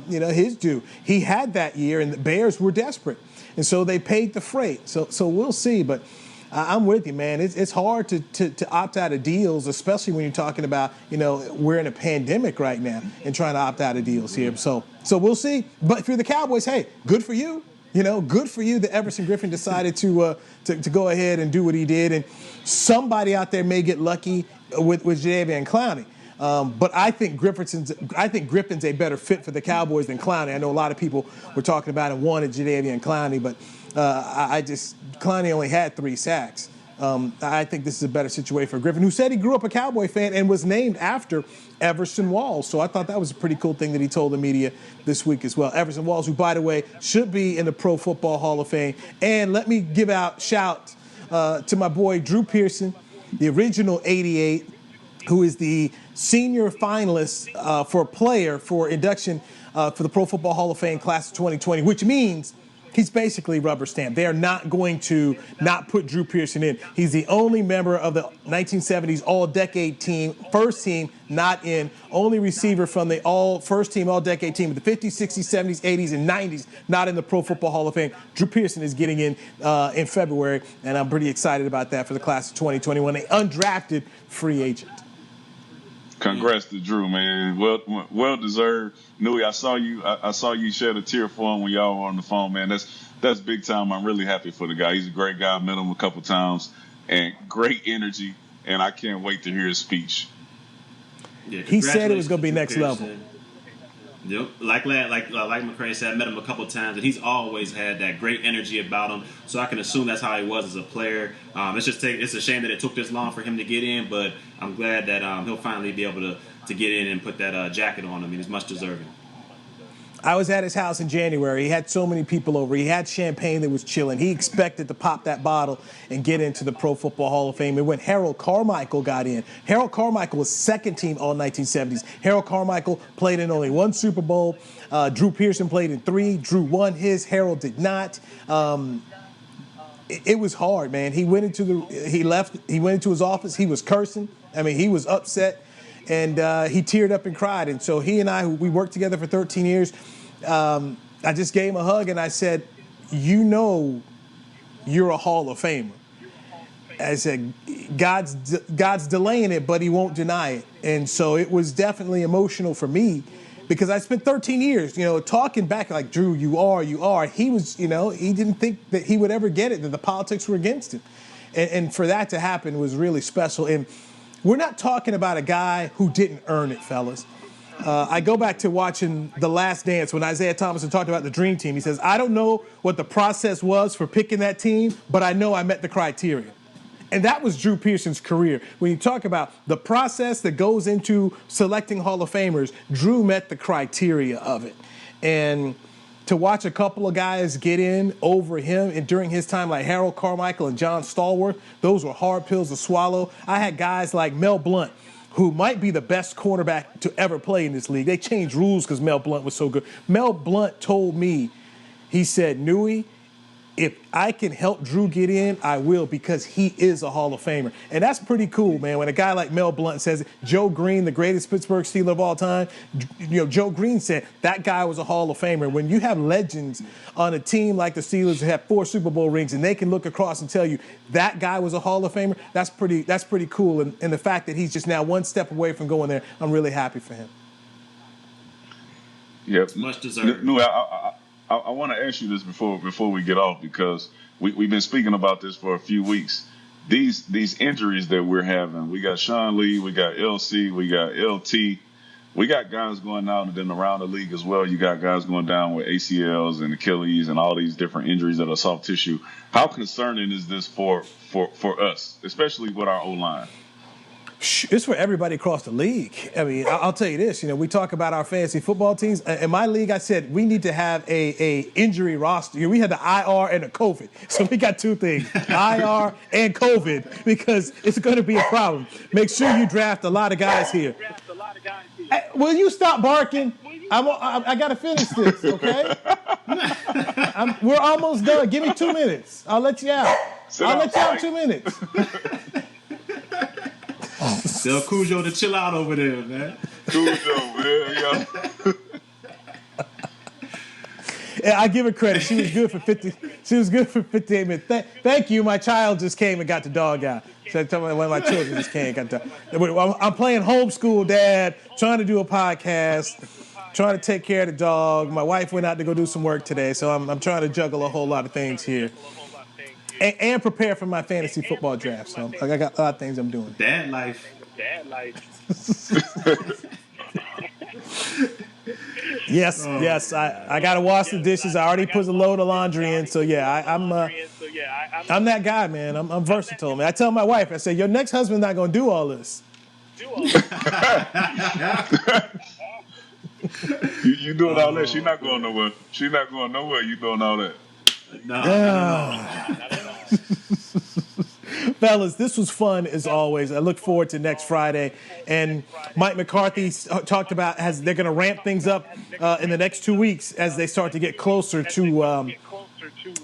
his due. He had that year, and the Bears were desperate, and so they paid the freight. So we'll see, but I'm with you, man. It's hard to opt out of deals, especially when you're talking about, we're in a pandemic right now and trying to opt out of deals here. So we'll see. But if you're the Cowboys, hey, good for you. Good for you that Everson Griffin decided to go ahead and do what he did. And somebody out there may get lucky with Jadeveon Clowney. But I think Griffin's a better fit for the Cowboys than Clowney. I know a lot of people were talking about and wanted Jadeveon Clowney, but Clowney only had 3 sacks. I think this is a better situation for Griffin, who said he grew up a Cowboy fan and was named after Everson Walls. So I thought that was a pretty cool thing that he told the media this week as well. Everson Walls, who, by the way, should be in the Pro Football Hall of Fame. And let me give out shout to my boy Drew Pearson, the original 88, who is the senior finalist for a player for induction for the Pro Football Hall of Fame class of 2020, which means he's basically rubber stamped. They are not going to not put Drew Pearson in. He's the only member of the 1970s All-Decade team, first team, not in. Only receiver from the first team, All-Decade team of the 50s, 60s, 70s, 80s, and 90s, not in the Pro Football Hall of Fame. Drew Pearson is getting in February, and I'm pretty excited about that for the class of 2021. An undrafted free agent. Congrats to Drew, man. Well deserved. Nui, I saw you shed a tear for him when y'all were on the phone, man. That's big time. I'm really happy for the guy. He's a great guy. I met him a couple times, and great energy. And I can't wait to hear his speech. Yeah, he said it was going to be next level. Yep. Like McCray said, I met him a couple times, and he's always had that great energy about him. So I can assume that's how he was as a player. It's a shame that it took this long for him to get in, but I'm glad that he'll finally be able to get in and put that jacket on him. He's much deserving. I was at his house in January. He had so many people over. He had champagne that was chilling. He expected to pop that bottle and get into the Pro Football Hall of Fame. And when Harold Carmichael got in, Harold Carmichael was second team all 1970s. Harold Carmichael played in only 1 Super Bowl. Drew Pearson played in 3. Drew won his. Harold did not. It was hard, man. He went into his office. He was cursing. I mean, he was upset. And he teared up and cried. And so he and I, we worked together for 13 years, I just gave him a hug and I said, you know you're a Hall of Famer. I said, God's delaying it, but he won't deny it. And so it was definitely emotional for me because I spent 13 years, talking back like, Drew, you are. He was, he didn't think that he would ever get it, that the politics were against him. And for that to happen was really special. And we're not talking about a guy who didn't earn it, fellas. I go back to watching The Last Dance when Isaiah Thomason talked about the Dream Team. He says, I don't know what the process was for picking that team, but I know I met the criteria. And that was Drew Pearson's career. When you talk about the process that goes into selecting Hall of Famers, Drew met the criteria of it. And to watch a couple of guys get in over him and during his time, like Harold Carmichael and John Stallworth, those were hard pills to swallow. I had guys like Mel Blunt, who might be the best cornerback to ever play in this league. They changed rules because Mel Blunt was so good. Mel Blunt told me, he said, Nui, if I can help Drew get in, I will, because he is a Hall of Famer. And that's pretty cool, man. When a guy like Mel Blunt says it, Joe Green, the greatest Pittsburgh Steeler of all time, Joe Green said that guy was a Hall of Famer. When you have legends on a team like the Steelers that have 4 Super Bowl rings and they can look across and tell you that guy was a Hall of Famer, that's pretty cool. And the fact that he's just now one step away from going there, I'm really happy for him. Yep. Much deserved. No, I want to ask you this before we get off, because we've been speaking about this for a few weeks. These injuries that we're having, we got Sean Lee, we got LC, we got LT, we got guys going out and then around the league as well. You got guys going down with ACLs and Achilles and all these different injuries that are soft tissue. How concerning is this for us, especially with our O-line? It's for everybody across the league. I mean, I'll tell you this. We talk about our fantasy football teams. In my league, I said we need to have a injury roster. We had the IR and the COVID. So we got 2 things, IR and COVID, because it's going to be a problem. Make sure you draft a lot of guys here. Hey, will you stop barking? I got to finish this, okay? We're almost done. Give me 2 minutes. I'll let you out. I'll let you out in 2 minutes. Tell Cujo to chill out over there, man. Cujo, man, Yeah, I give her credit. She was good for 50. She was good for 58 minutes. Thank you. My child just came and got the dog out. So I told me one of my children just came and got the. I'm playing homeschool dad, trying to do a podcast, trying to take care of the dog. My wife went out to go do some work today, so I'm trying to juggle a whole lot of things here. And prepare for my fantasy football draft. So I got a lot of things I'm doing. Dad life. Yes. I got to wash the dishes. I already put a load of laundry in. So, yeah, I'm that guy, man. I'm versatile, man. I tell my wife, I say, your next husband's not going to do all this. You doing all that. She's not going nowhere. She's not going nowhere. You doing all that. Fellas, this was fun as always. I look forward to next Friday. And Mike McCarthy talked about they're going to ramp things up in the next 2 weeks as they start to get closer to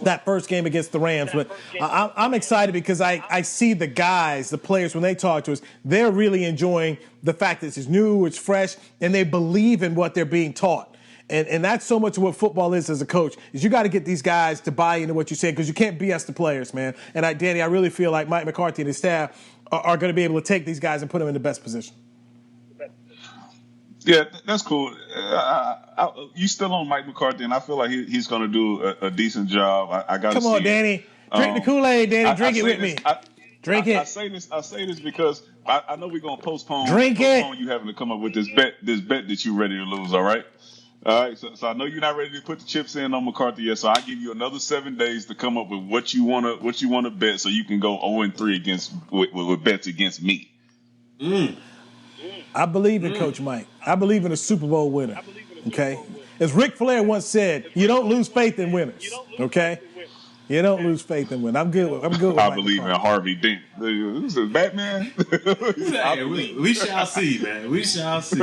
that first game against the Rams. But I'm excited because I see the guys, the players, when they talk to us, they're really enjoying the fact that it's new, it's fresh, and they believe in what they're being taught. And that's so much of what football is as a coach, is you got to get these guys to buy into what you say, because you can't BS the players, man. And Danny, I really feel like Mike McCarthy and his staff are going to be able to take these guys and put them in the best position. Yeah, that's cool. You still on Mike McCarthy, and I feel like he's going to do a decent job. I got to see. Come on, Danny. Drink the Kool-Aid, Danny. Drink it with me. Drink it. I say this because I know we're going to postpone you having to come up with this bet that you're ready to lose, all right? All right, so I know you're not ready to put the chips in on McCarthy yet, so I give you another 7 days to come up with what you want to bet, so you can go 0-3 with bets against me. I believe in Coach Mike. I believe in a Super Bowl winner. Okay, as Ric Flair once said, you don't lose faith in winners. Okay, you don't lose faith in winners. I'm good with I Mike believe McCarthy. in Harvey Dent. This is Batman. We shall see, man. We shall see.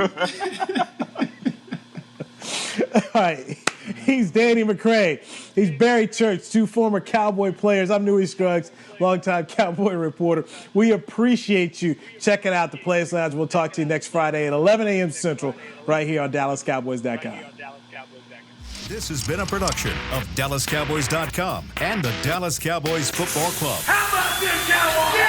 All right. He's Danny McCray. He's Barry Church, 2 former Cowboy players. I'm Newey Scruggs, longtime Cowboy reporter. We appreciate you checking out the Players Lounge. We'll talk to you next Friday at 11 a.m. Central right here on DallasCowboys.com. This has been a production of DallasCowboys.com and the Dallas Cowboys Football Club. How about this, Cowboys?